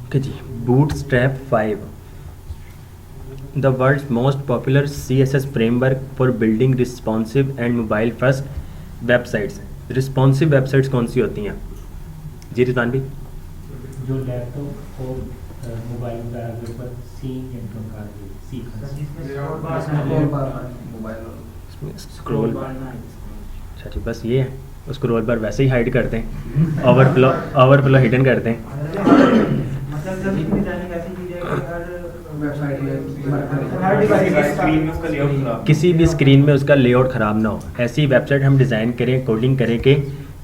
Okay जी, Bootstrap 5, the world's most popular CSS framework for building responsive and mobile first websites. Responsive websites कौन सी होती हैं जी रिजवान भी? जो लैपटॉप और मोबाइल वगैरह के ऊपर स्क्रॉल अच्छा जी, बस ये है, उसको रोल बार वैसे ही हाइड करते हैं, ओवरफ्लो हिडन करते हैं। किसी भी स्क्रीन में उसका लेआउट ख़राब ना हो, ऐसी वेबसाइट हम डिज़ाइन करें, कोडिंग करें कि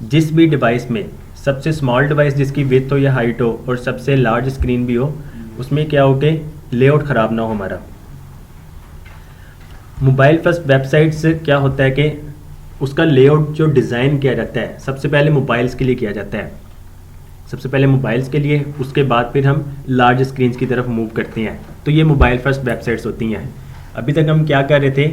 जिस भी डिवाइस में सबसे स्मॉल डिवाइस जिसकी विड्थ हो या हाइट हो और सबसे लार्ज स्क्रीन भी हो, उसमें क्या हो कि लेआउट ख़राब ना हो हमारा। मोबाइल फर्स्ट वेबसाइट से क्या होता है कि उसका लेआउट जो डिज़ाइन किया जाता है सबसे पहले मोबाइल्स के लिए किया जाता है, सबसे पहले मोबाइल्स के लिए, उसके बाद फिर हम लार्ज स्क्रीन्स की तरफ मूव करते हैं। तो ये मोबाइल फर्स्ट वेबसाइट्स होती हैं। अभी तक हम क्या कर रहे थे,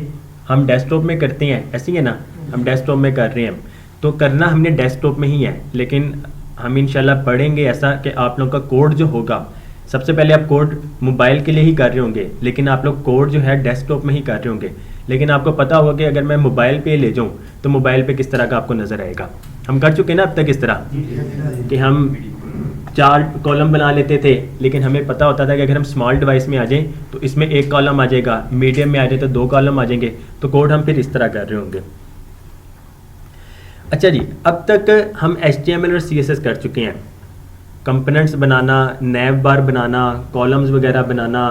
हम डेस्कटॉप में करते हैं, ऐसी है ना, हम डेस्कटॉप में कर रहे हैं, तो करना हमने डेस्कटॉप में ही है, लेकिन हम इंशाल्लाह पढ़ेंगे ऐसा कि आप लोगों का कोड जो होगा, सबसे पहले आप कोड मोबाइल के लिए ही कर रहे होंगे, लेकिन आप लोग कोड जो है डेस्कटॉप में ही कर रहे होंगे, लेकिन आपको पता होगा कि अगर मैं मोबाइल पे ले जाऊँ तो मोबाइल पे किस तरह का आपको नज़र आएगा। हम कर चुके हैं ना अब तक इस तरह कि हम 4 कॉलम बना लेते थे, लेकिन हमें पता होता था कि अगर हम स्मॉल डिवाइस में आ जाएं तो इसमें 1 कॉलम आ जाएगा, मीडियम में आ जाए तो 2 कॉलम आ जाएंगे, तो कोड हम फिर इस तरह कर रहे होंगे। अच्छा जी, अब तक हम HTML और CSS कर चुके हैं, कंपोनेंट्स बनाना, नैव बार बनाना, कॉलम्स वगैरह बनाना,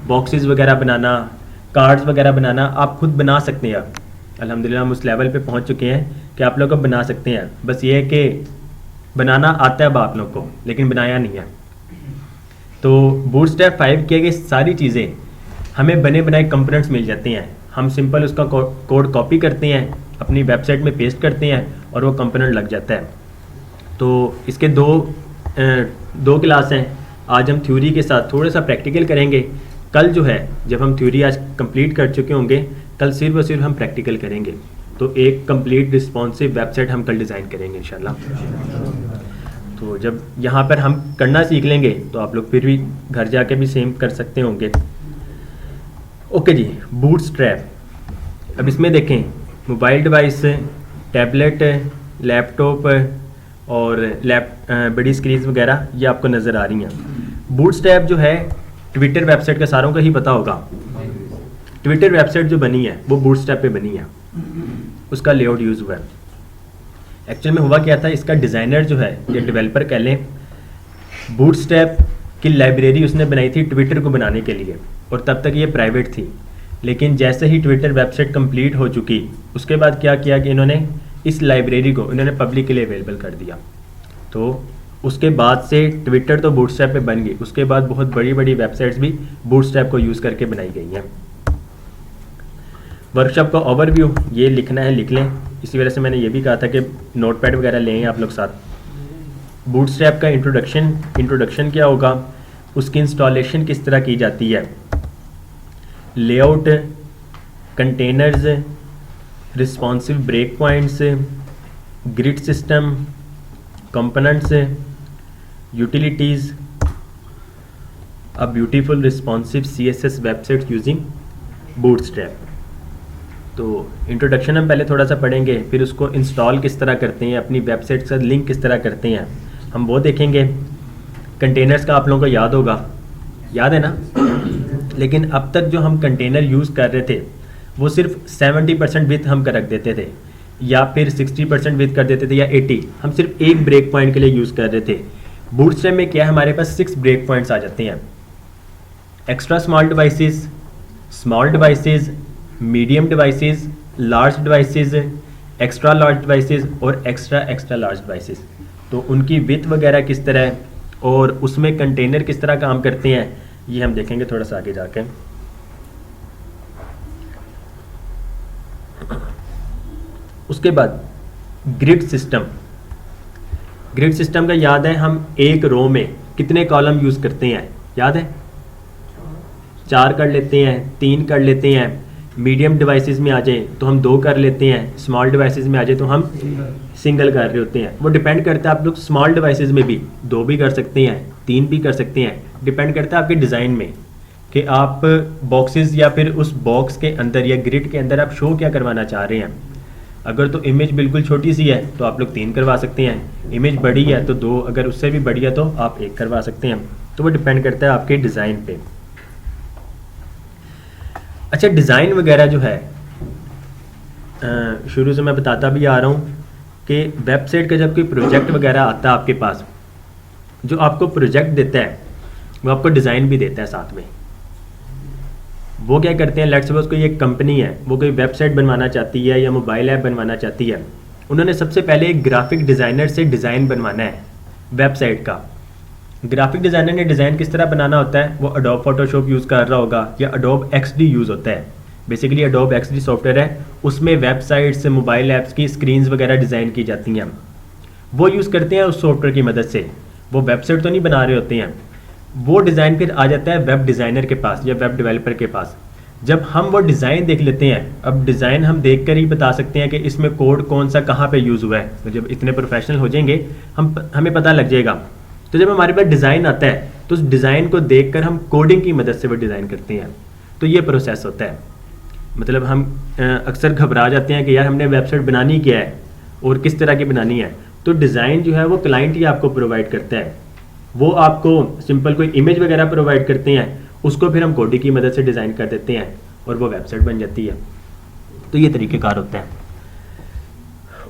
बॉक्सेस वगैरह बनाना, कार्ड्स वगैरह बनाना, आप खुद बना सकते हैं। अल्हम्दुलिल्लाह हम उस लेवल पे पहुंच चुके हैं कि आप लोग को बना सकते हैं, बस ये है कि बनाना आता है अब आप लोग को, लेकिन बनाया नहीं है। तो बूटस्ट्रैप 5 की सारी चीज़ें हमें बने बनाए कंपोनेंट्स मिल जाते हैं, हम सिंपल उसका कोड कॉपी करते हैं, अपनी वेबसाइट में पेस्ट करते हैं और वो कंपोनेंट लग जाता है। तो इसके दो क्लास हैं, आज हम थ्योरी के साथ थोड़ा सा प्रैक्टिकल करेंगे। कल जो है, जब हम थ्योरी आज कंप्लीट कर चुके होंगे, कल सिर्फ और सिर्फ हम प्रैक्टिकल करेंगे। तो एक कंप्लीट रिस्पॉन्सिव वेबसाइट हम कल डिज़ाइन करेंगे इंशाल्लाह। तो जब यहाँ पर हम करना सीख लेंगे तो आप लोग फिर भी घर जाके भी सेम कर सकते होंगे। ओके जी, बूटस्ट्रैप। अब इसमें देखें, मोबाइल डिवाइस, टैबलेट, लैपटॉप और बड़ी स्क्रीन वगैरह ये आपको नज़र आ रही हैं। बूटस्ट्रैप जो है ट्विटर वेबसाइट का सारों का ही पता होगा। ट्विटर वेबसाइट जो बनी है वो बूटस्ट्रैप पे बनी है, उसका लेआउट यूज़ हुआ है। एक्चुअल में हुआ क्या था, इसका डिज़ाइनर जो है या डेवलपर कह लें, बूटस्ट्रैप की लाइब्रेरी उसने बनाई थी ट्विटर को बनाने के लिए, और तब तक ये प्राइवेट थी। लेकिन जैसे ही ट्विटर वेबसाइट कंप्लीट हो चुकी, उसके बाद क्या किया कि इन्होंने इस लाइब्रेरी को इन्होंने पब्लिक के लिए अवेलेबल कर दिया। तो उसके बाद से ट्विटर तो बूटस्ट्रैप पे बन गई, उसके बाद बहुत बड़ी बड़ी वेबसाइट्स भी बूटस्ट्रैप को यूज़ करके बनाई गई हैं। वर्कशॉप का ओवरव्यू ये लिखना है, लिख लें, इसी वजह से मैंने ये भी कहा था कि नोटपैड वगैरह लें आप लोग साथ। बूटस्ट्रैप का इंट्रोडक्शन क्या होगा, उसकी इंस्टॉलेशन किस तरह की जाती है, layout, containers, responsive break points, grid system, components, utilities, a beautiful responsive CSS website using Bootstrap. तो इंट्रोडक्शन हम पहले थोड़ा सा पढ़ेंगे, फिर उसको इंस्टॉल किस तरह करते हैं, अपनी वेबसाइट के साथ लिंक किस तरह करते हैं, हम वो देखेंगे। कंटेनर्स का आप लोगों को याद होगा, याद है ना? लेकिन अब तक जो हम कंटेनर यूज़ कर रहे थे वो सिर्फ 70% विथ हम रख देते थे, या फिर 60% विथ कर देते थे, या 80। हम सिर्फ एक ब्रेक पॉइंट के लिए यूज़ कर रहे थे। बूटस्ट्रैप में क्या है, हमारे पास 6 ब्रेक पॉइंट्स आ जाते हैं। Extra small devices, small devices, medium devices, large devices, extra large devices और एक्स्ट्रा लार्ज डिवाइसेस। तो उनकी विथ वगैरह किस तरह है और उसमें कंटेनर किस तरह काम करते हैं, ये हम देखेंगे थोड़ा सा आगे जाके। उसके बाद ग्रिड सिस्टम का याद है, हम एक रो में कितने कॉलम यूज़ करते हैं, याद है? 4 कर लेते हैं, 3 कर लेते हैं, मीडियम डिवाइसेस में आ जाए तो हम 2 कर लेते हैं, स्मॉल डिवाइसेस में आ जाए तो हम सिंगल कर रहे होते हैं। वो डिपेंड करता है, आप लोग स्मॉल डिवाइसेस में भी 2 भी कर सकते हैं, 3 भी कर सकते हैं, डिपेंड करता है आपके डिज़ाइन में कि आप बॉक्सेस या फिर उस बॉक्स के अंदर या ग्रिड के अंदर आप शो क्या करवाना चाह रहे हैं। अगर तो इमेज बिल्कुल छोटी सी है तो आप लोग 3 करवा सकते हैं, इमेज बड़ी है तो 2, अगर उससे भी बड़ी है तो आप 1 करवा सकते हैं। तो वो डिपेंड करता है आपके डिज़ाइन पे। अच्छा, डिज़ाइन वगैरह जो है शुरू से मैं बताता भी आ रहा हूँ कि वेबसाइट का जब कोई प्रोजेक्ट वगैरह आता है आपके पास, जो आपको प्रोजेक्ट देता है वो आपको डिज़ाइन भी देता है साथ में। वो क्या करते हैं, लेट्स सपोज कोई एक कंपनी है, वो कोई वेबसाइट बनवाना चाहती है या मोबाइल ऐप बनवाना चाहती है, उन्होंने सबसे पहले एक ग्राफिक डिज़ाइनर से डिज़ाइन बनवाना है वेबसाइट का। ग्राफिक डिज़ाइनर ने डिज़ाइन किस तरह बनाना होता है, वो अडोब फोटोशॉप यूज़ कर रहा होगा या अडोब एक्सडी यूज़ होता है। बेसिकली अडोब एक्सडी सॉफ्टवेयर है, उसमें वेबसाइट्स, मोबाइल ऐप्स की स्क्रीन्स वगैरह डिज़ाइन की जाती हैं। वो यूज़ करते हैं उस सॉफ्टवेयर की मदद से, वो वेबसाइट तो नहीं बना रहे होते हैं। वो डिज़ाइन फिर आ जाता है वेब डिज़ाइनर के पास या वेब डेवलपर के पास। जब हम वो डिज़ाइन देख लेते हैं, अब डिज़ाइन हम देख कर ही बता सकते हैं कि इसमें कोड कौन सा कहाँ पे यूज़ हुआ है। तो जब इतने प्रोफेशनल हो जाएंगे हमें पता लग जाएगा। तो जब हमारे पास डिज़ाइन आता है तो उस डिज़ाइन को देखकर हम कोडिंग की मदद से वो डिज़ाइन करते हैं। तो ये प्रोसेस होता है। मतलब हम अक्सर घबरा जाते हैं कि यार हमने वेबसाइट बनानी क्या है और किस तरह की बनानी है। तो डिज़ाइन जो है वो क्लाइंट ही आपको प्रोवाइड करता है। वो आपको सिंपल कोई इमेज वगैरह प्रोवाइड करते हैं, उसको फिर हम कोडिंग की मदद से डिज़ाइन कर देते हैं और वो वेबसाइट बन जाती है। तो ये तरीक़ेकार होता है।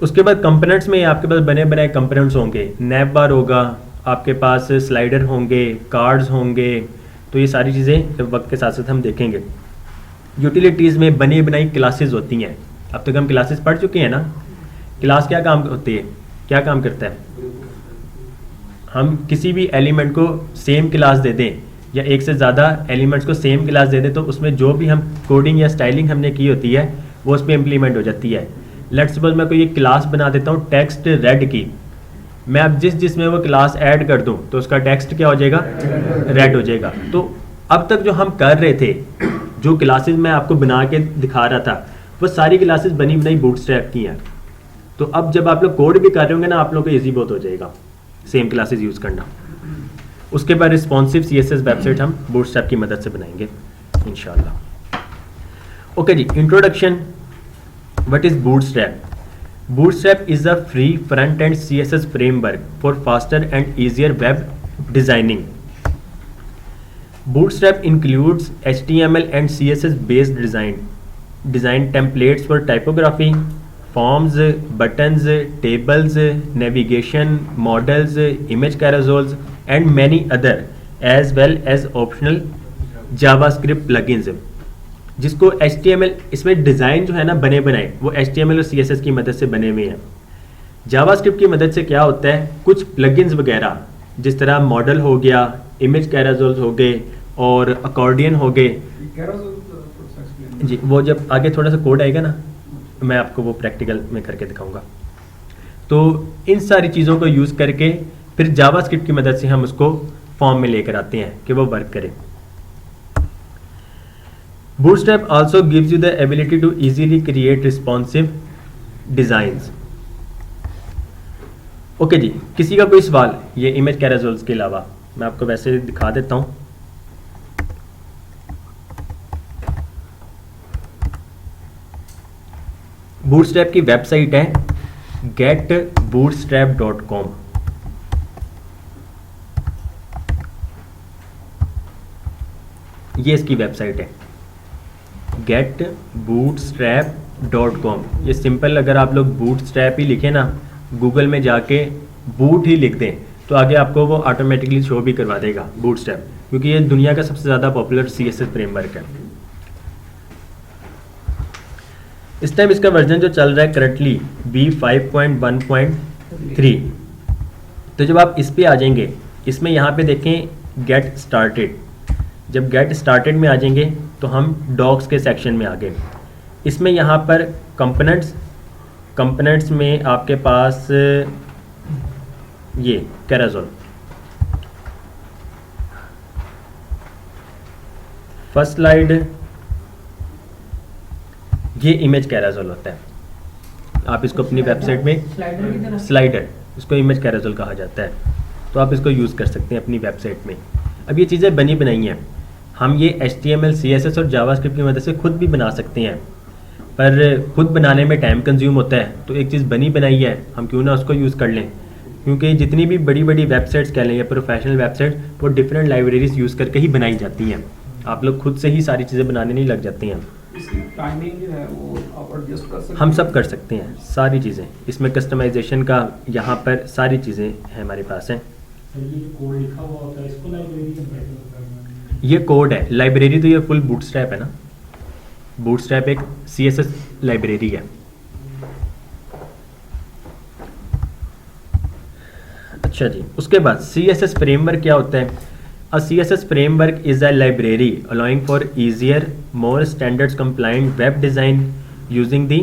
उसके बाद कंपोनेंट्स में आपके पास बने बनाए कंपोनेंट्स होंगे, नैव बार होगा, आपके पास स्लाइडर होंगे, कार्ड्स होंगे। तो ये सारी चीज़ें वक्त के साथ साथ हम देखेंगे। यूटिलिटीज़ में बनी बनाई क्लासेस होती हैं। अब तक हम क्लासेस पढ़ चुके हैं ना। क्लास क्या काम होती है, क्या काम करता है, हम किसी भी एलिमेंट को सेम क्लास दे दें या एक से ज़्यादा एलिमेंट्स को सेम क्लास दे दें तो उसमें जो भी हम कोडिंग या स्टाइलिंग हमने की होती है वो उस पर इम्प्लीमेंट हो जाती है। लेट्स सपोज मैं कोई एक क्लास बना देता हूँ टेक्स्ट रेड की, मैं अब जिसमें वो क्लास ऐड कर दूँ तो उसका टेक्स्ट क्या हो जाएगा, रेड हो जाएगा। तो अब तक जो हम कर रहे थे, जो क्लासेस मैं आपको बना के दिखा रहा था, वो सारी क्लासेस बनी बनाई बूटस्ट्रैप की हैं। तो अब जब आप लोग कोड भी कर रहे होंगे ना, आप लोग को ईजी बहुत हो जाएगा सेम क्लासेस यूज़ करना। उसके बाद रिस्पॉन्सिव CSS वेबसाइट हम बूटस्ट्रैप की मदद से बनाएंगे इंशाल्लाह। ओके जी, introduction. What is Bootstrap? Bootstrap is a free front-end CSS framework for faster and easier web designing. Bootstrap includes HTML and CSS-based design templates for typography, forms, buttons, tables, navigation, models, image carousels, and many other, as well as optional JavaScript plugins. जिसको HTML, इसमें design जो है ना बने बनाए वो HTML और CSS की मदद से बने हुए हैं। जावास्क्रिप्ट की मदद से क्या होता है, कुछ प्लगइन्स वगैरह जिस तरह मॉडल हो गया, इमेज कैराजोल्स हो गए और अकॉर्डियन हो गए जी। वो जब आगे थोड़ा सा कोड आएगा ना, मैं आपको वो प्रैक्टिकल में करके दिखाऊंगा। तो इन सारी चीज़ों को यूज़ करके फिर जावास्क्रिप्ट की मदद से हम उसको फॉर्म में लेकर आते हैं कि वो वर्क करे। Bootstrap also gives you the ability to easily create responsive designs. Okay जी, किसी का कोई सवाल ये इमेज कैराजोल्स के अलावा? मैं आपको वैसे दिखा देता हूँ। बूटस्ट्रैप की वेबसाइट है getbootstrap.com। ये इसकी वेबसाइट है getbootstrap.com। ये सिंपल, अगर आप लोग बूटस्ट्रैप ही लिखें ना गूगल में जाके, बूट ही लिख दें तो आगे आपको वो ऑटोमेटिकली शो भी करवा देगा बूटस्ट्रैप, क्योंकि ये दुनिया का सबसे ज़्यादा पॉपुलर CSS फ्रेमवर्क है। इस टाइम इसका वर्जन जो चल रहा है करंटली v5.1.3। तो जब आप इस पे आ जाएंगे, इसमें यहाँ पे देखें गेट स्टार्टेड। जब गेट स्टार्टेड में आ जाएंगे तो हम डॉक्स के सेक्शन में आ गए। इसमें यहाँ पर कंपोनेंट्स में आपके पास ये कैराजोल, फर्स्ट स्लाइड, ये इमेज कैराजोल होता है। आप इसको अपनी वेबसाइट में स्लाइडर की तरह। स्लाइडर, इसको इमेज कैराजोल कहा जाता है। तो आप इसको यूज़ कर सकते हैं अपनी वेबसाइट में। अब ये चीज़ें बनी बनाई हैं, हम ये HTML, CSS और जावास्क्रिप्ट की मदद से खुद भी बना सकते हैं, पर खुद बनाने में टाइम कंज्यूम होता है। तो एक चीज़ बनी बनाई है, हम क्यों ना उसको यूज़ कर लें, क्योंकि जितनी भी बड़ी बड़ी वेबसाइट्स कह लें या प्रोफेशनल वेबसाइट, वो डिफरेंट लाइब्रेरीज यूज़ करके ही बनाई जाती हैं। आप लोग खुद से ही सारी चीज़ें बनाने नहीं लग जाती हैं। इसकी टाइमिंग जो है वो आप एडजस्ट कर सकते हैं। हम सब कर सकते हैं सारी चीज़ें, इसमें कस्टमाइजेशन का यहाँ पर सारी चीज़ें हैं हमारे पास हैं। सर ये जो कोड लिखा हुआ होता है इसको लाइब्रेरी कंपेटिबल करना है। ये कोड है, लाइब्रेरी तो ये फुल बूटस्ट्रैप है ना। बूटस्ट्रैप एक CSS लाइब्रेरी है। अच्छा जी, उसके बाद CSS फ्रेमवर्क क्या होता है? A CSS framework is a library allowing for easier, more standards compliant web design using the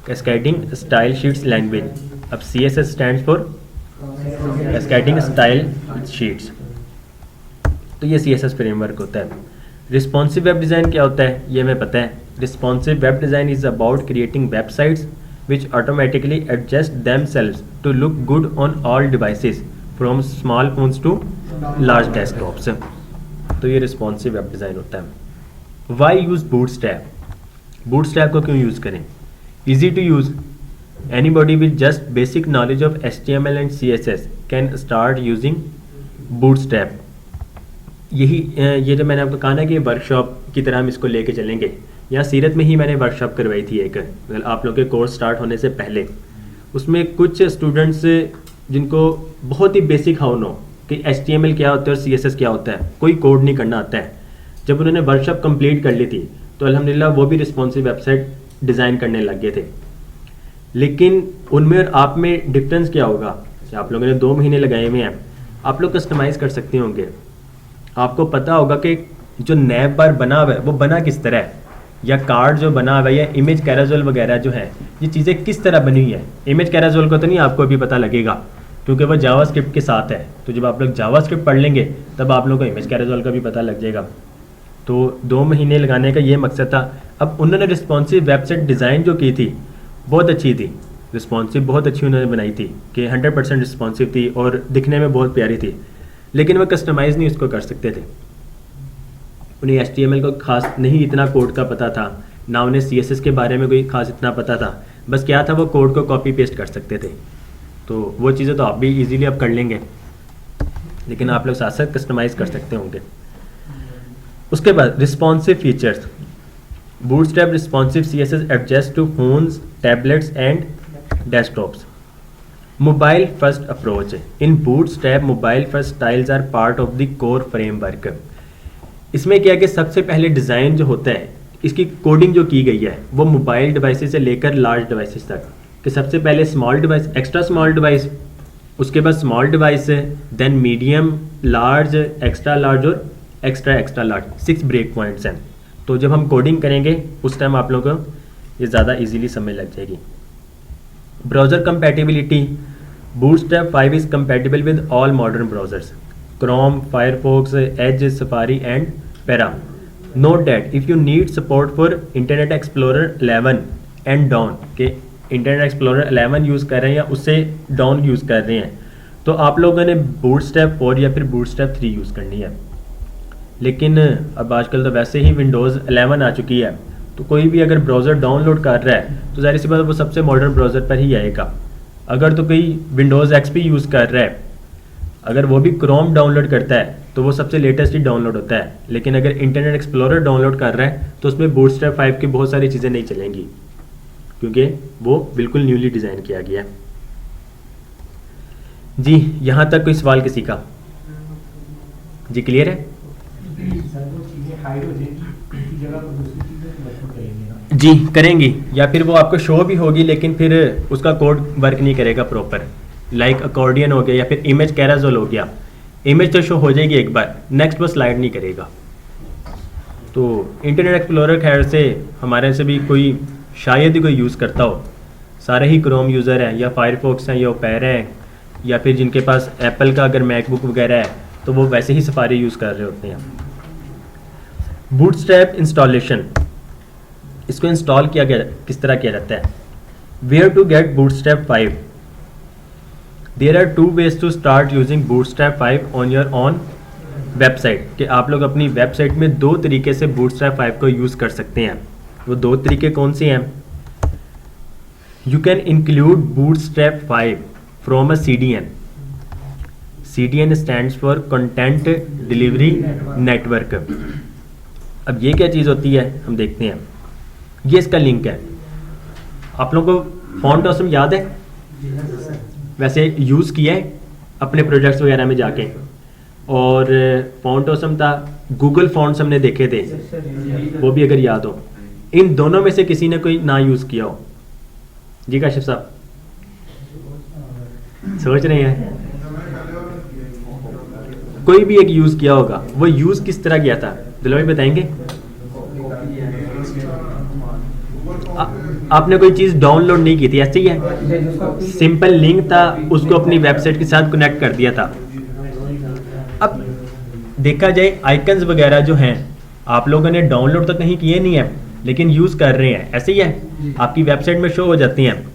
cascading style sheets language. अब CSS stands for cascading style sheets. तो ये CSS फ्रेमवर्क होता है। रिस्पॉन्सिव वेब डिज़ाइन क्या होता है ये हमें पता है। Responsive web design is about creating websites which automatically adjust themselves to look good on all devices from small phones to large desktops. तो ये रिस्पॉन्सिव वेब डिज़ाइन होता है। Y use bootstrap? बूटस्ट्रैप को क्यों यूज़ करें? Easy to use, anybody with just basic knowledge of HTML and CSS can start using Bootstrap. यही ये जो मैंने आपको कहा ना कि वर्कशॉप की तरह हम इसको लेके चलेंगे। यहाँ सीरत में ही मैंने वर्कशॉप करवाई थी एक, आप लोग के कोर्स स्टार्ट होने से पहले। उसमें कुछ स्टूडेंट्स जिनको बहुत ही बेसिक हाउ नो कि HTML क्या होता है और CSS क्या होता है, कोई कोड नहीं करना आता है, जब उन्होंने वर्कशॉप कंप्लीट कर ली थी तो अल्हम्दुलिल्लाह वो भी रिस्पॉन्सिव वेबसाइट डिज़ाइन करने लग गए थे। लेकिन उनमें और आप में डिफरेंस क्या होगा? आप लोगों ने 2 महीने लगाए हुए हैं, आप लोग कस्टमाइज़ कर सकते होंगे। आपको पता होगा कि जो नैब बार बना हुआ है वो बना किस तरह है, या कार्ड जो बना हुआ है या इमेज कैराजोल वगैरह जो है, ये चीज़ें किस तरह बनी हुई है। इमेज कैराजोल को तो नहीं आपको अभी पता लगेगा क्योंकि वो जावास्क्रिप्ट के साथ है। तो जब आप लोग जावास्क्रिप्ट पढ़ लेंगे तब आप लोगों को इमेज कैराजोल का भी पता लग जाएगा। तो 2 महीने लगाने का ये मकसद था। अब उन्होंने रिस्पॉन्सिव वेबसाइट डिज़ाइन जो की थी बहुत अच्छी थी, रिस्पॉन्सिव बहुत अच्छी उन्होंने बनाई थी कि 100% रिस्पॉन्सिव थी और दिखने में बहुत प्यारी थी, लेकिन वह कस्टमाइज़ नहीं उसको कर सकते थे। उन्हें HTML को खास नहीं इतना कोड का पता था, ना उन्हें CSS के बारे में कोई खास इतना पता था। बस क्या था, वो कोड को कॉपी पेस्ट कर सकते थे। तो वो चीज़ें तो आप भी इजीली अब कर लेंगे, लेकिन आप लोग साथ साथ कस्टमाइज़ कर सकते होंगे। उसके बाद responsive features. Bootstrap responsive CSS adjust to phones, tablets and desktops. Mobile first approach. In Bootstrap mobile first styles are part of the core framework. इसमें क्या है कि सबसे पहले डिज़ाइन जो होता है, इसकी कोडिंग जो की गई है वो मोबाइल डिवाइसेस से लेकर लार्ज डिवाइसेस तक, कि सबसे पहले small device, extra small device, उसके बाद small device, then medium, large, extra large और extra extra large. 6 break points हैं। तो जब हम कोडिंग करेंगे उस टाइम आप लोगों को ये ज़्यादा इजीली समझ लग जाएगी। Browser compatibility. Bootstrap 5 is compatible with all modern browsers, Chrome, Firefox, Edge, Safari and Opera. Note that if you need support for Internet Explorer 11 and down, के Internet Explorer 11 यूज़ कर रहे हैं या उससे डाउन यूज़ कर रहे हैं, तो आप लोगों ने Bootstrap 4 या फिर Bootstrap 3 यूज़ करनी है। लेकिन अब आजकल तो वैसे ही Windows 11 आ चुकी है, तो कोई भी अगर ब्राउज़र डाउनलोड कर रहा है तो ज़ाहिर सी बात है वो सबसे मॉडर्न ब्राउज़र पर ही आएगा। अगर तो कोई Windows XP यूज़ कर रहा है, अगर वो भी क्रोम डाउनलोड करता है तो वो सबसे लेटेस्ट ही डाउनलोड होता है। लेकिन अगर इंटरनेट एक्सप्लोरर डाउनलोड कर रहा है तो उसमें बूटस्ट्रैप 5 की बहुत सारी चीज़ें नहीं चलेंगी, क्योंकि वो बिल्कुल न्यूली डिज़ाइन किया गया है। जी, यहाँ तक कोई सवाल किसी का? जी क्लियर है? सर वो चीज़ें हाइड हो जाएंगी, इसी जगह पर दूसरी चीज़ें तो वर्क करेंगे ना? जी करेंगी, या फिर वो आपको शो भी होगी लेकिन फिर उसका कोड वर्क नहीं करेगा प्रॉपर। लाइक अकॉर्डियन हो गया या फिर इमेज कैराजोल हो गया, इमेज तो शो हो जाएगी एक बार, नेक्स्ट वो स्लाइड नहीं करेगा। तो इंटरनेट एक्सप्लोरर खैर से हमारे से भी कोई शायद ही कोई यूज़ करता हो, सारे ही क्रोम यूज़र हैं या फायरफॉक्स हैं या ओपेरा हैं, या फिर जिनके पास एप्पल का अगर मैकबुक वगैरह है तो वो वैसे ही सफारी यूज़ कर रहे होते हैं। Bootstrap installation. इसको इंस्टॉल किया गया किस तरह किया जाता है। Where to get Bootstrap 5। There are 2 ways to start using Bootstrap 5 on your own website. कि आप लोग अपनी वेबसाइट में 2 तरीके से बूटस्ट्रैप 5 को यूज़ कर सकते हैं। वो 2 तरीके कौन से हैं? You can include bootstrap 5 from a CDN। CDN stands for content delivery network. अब ये क्या चीज़ होती है हम देखते हैं। ये इसका लिंक है। आप लोगों को फॉन्ट ऑसम याद है? वैसे यूज़ किया है अपने प्रोजेक्ट्स वगैरह में जाके, और फॉन्ट ऑसम था, गूगल फॉन्ट्स हमने देखे थे, वो भी अगर याद हो। इन दोनों में से किसी ने कोई ना यूज़ किया हो? जी काशिफ साहब सोच रहे हैं, कोई भी एक यूज़ किया होगा। वो यूज़ किस तरह किया था दिलवाई बताएंगे? आपने कोई चीज़ डाउनलोड नहीं की थी, ऐसे ही है, सिंपल लिंक था, उसको अपनी वेबसाइट के साथ कनेक्ट कर दिया था। अब देखा जाए आइकन्स वगैरह जो हैं आप लोगों ने डाउनलोड तो कहीं किए नहीं है, लेकिन यूज़ कर रहे हैं, ऐसे ही है, आपकी वेबसाइट में शो हो जाती हैं,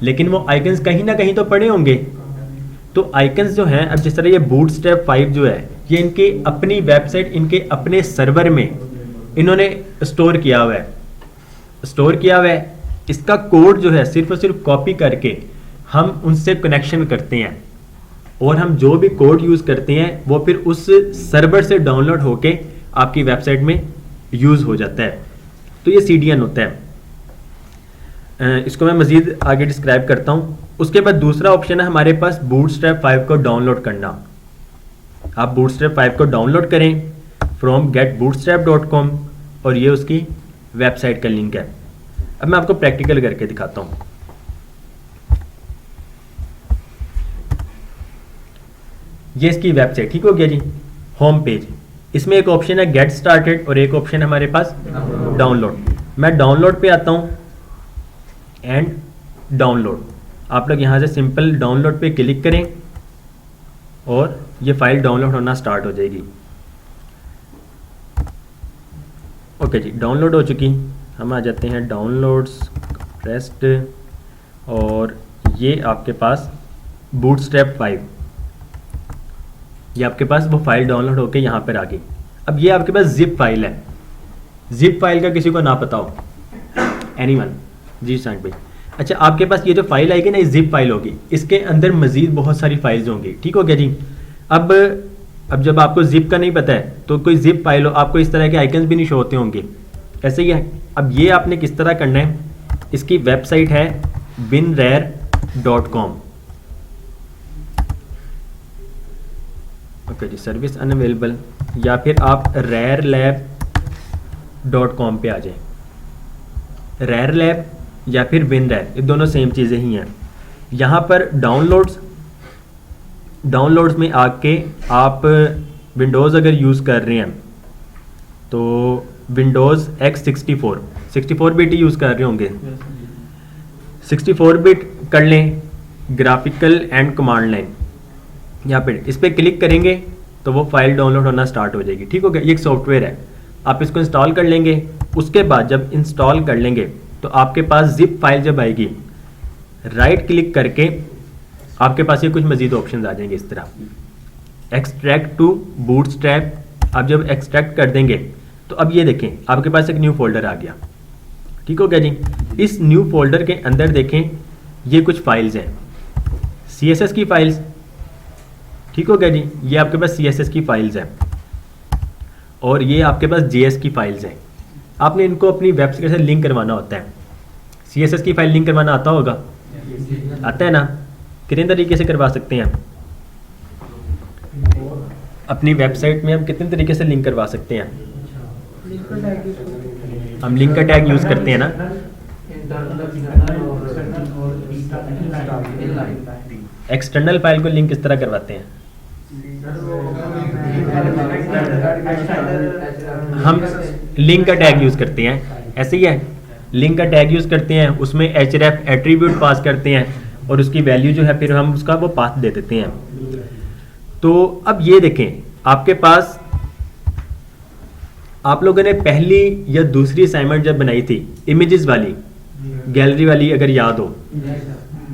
लेकिन वो आइकन्स कहीं ना कहीं तो पड़े होंगे। तो आइकन्स जो हैं, अब जिस तरह ये बूटस्ट्रैप 5 जो है, ये इनके अपनी वेबसाइट, इनके अपने सर्वर में इन्होंने स्टोर किया हुआ है। इसका कोड जो है सिर्फ और सिर्फ कॉपी करके हम उनसे कनेक्शन करते हैं, और हम जो भी कोड यूज़ करते हैं वो फिर उस सर्वर से डाउनलोड होके आपकी वेबसाइट में यूज़ हो जाता है। तो ये CDN होता है। इसको मैं मज़ीद आगे डिस्क्राइब करता हूँ। उसके बाद दूसरा ऑप्शन है हमारे पास बूटस्ट्रैप 5 को डाउनलोड करना। आप बूटस्ट्रैप 5 को डाउनलोड करें फ्रॉम getbootstrap.com, और ये उसकी वेबसाइट का लिंक है। अब मैं आपको प्रैक्टिकल करके दिखाता हूँ। ये इसकी वेबसाइट, ठीक हो गया जी, होम पेज। इसमें एक ऑप्शन है गेट स्टार्टेड और एक ऑप्शन है हमारे पास डाउनलोड। मैं डाउनलोड पे आता हूँ एंड डाउनलोड। आप लोग यहाँ से सिंपल डाउनलोड पे क्लिक करें और ये फाइल डाउनलोड होना स्टार्ट हो जाएगी। ओके जी, डाउनलोड हो चुकी। हम आ जाते हैं डाउनलोड्स, रेस्ट, और ये आपके पास बूटस्ट्रैप 5, ये आपके पास वो फाइल डाउनलोड होके यहाँ पर आ गई। अब ये आपके पास जिप फाइल है। जिप फाइल का किसी को ना पता हो? एनीवन? जी सांग भाई। अच्छा, आपके पास ये जो फाइल आएगी ना, ये जिप फाइल होगी। इसके अंदर मजीद बहुत सारी फाइल्स होंगी, ठीक हो गया जी। अब जब आपको जिप का नहीं पता है तो कोई जिप फाइल हो, आपको इस तरह के आइकन्स भी नहीं शो होते होंगे, ऐसे ही है। अब ये आपने किस तरह करना है, इसकी वेबसाइट है winrare.com। ओके जी, सर्विस अनअवेलेबल, या फिर आप rarelab.com पे आ जाएं। rarelab या फिर WinRare, ये दोनों सेम चीज़ें ही हैं। यहाँ पर डाउनलोड्स में आके आप विंडोज़ अगर यूज़ कर रहे हैं तो विंडोज़ x64 बिट ही यूज़ कर रहे होंगे, 64 बिट कर लें, ग्राफिकल एंड कमांड लाइन। यहाँ पे इस पर क्लिक करेंगे तो वो फाइल डाउनलोड होना स्टार्ट हो जाएगी, ठीक हो गया। ये एक सॉफ्टवेयर है, आप इसको इंस्टॉल कर लेंगे। उसके बाद जब इंस्टॉल कर लेंगे तो आपके पास जिप फाइल जब आएगी, राइट क्लिक करके आपके पास ये कुछ मजीद ऑप्शन आ जाएंगे इस तरह। एक्सट्रैक्ट टू बूटस्ट्रैप, आप जब एक्सट्रैक्ट कर देंगे तो अब ये देखें आपके पास एक न्यू फोल्डर आ गया, ठीक हो गया जी। इस न्यू फोल्डर के अंदर देखें ये कुछ फाइल्स हैं, CSS की फाइल्स, ठीक हो गया जी। ये आपके पास CSS की फाइल्स हैं और ये आपके पास JS की फाइल्स हैं। आपने इनको अपनी वेबसाइट से लिंक करवाना होता है। CSS की फाइल लिंक करवाना आता होगा, आता है ना? कितने तरीके से करवा सकते हैं हम अपनी वेबसाइट में? हम कितने तरीके से लिंक करवा सकते हैं? हम लिंक का टैग यूज़ करते हैं ना। एक्सटर्नल फाइल को लिंक किस तरह करवाते हैं? हम लिंक का टैग यूज़ करते हैं, ऐसे ही है। लिंक का टैग यूज़ करते हैं, उसमें href एट्रीब्यूट पास करते हैं और उसकी वैल्यू जो है फिर हम उसका वो पाथ दे देते हैं। तो अब ये देखें आपके पास आप लोगों ने पहली या दूसरी असाइनमेंट जब बनाई थी इमेजेस वाली, गैलरी वाली, अगर याद हो,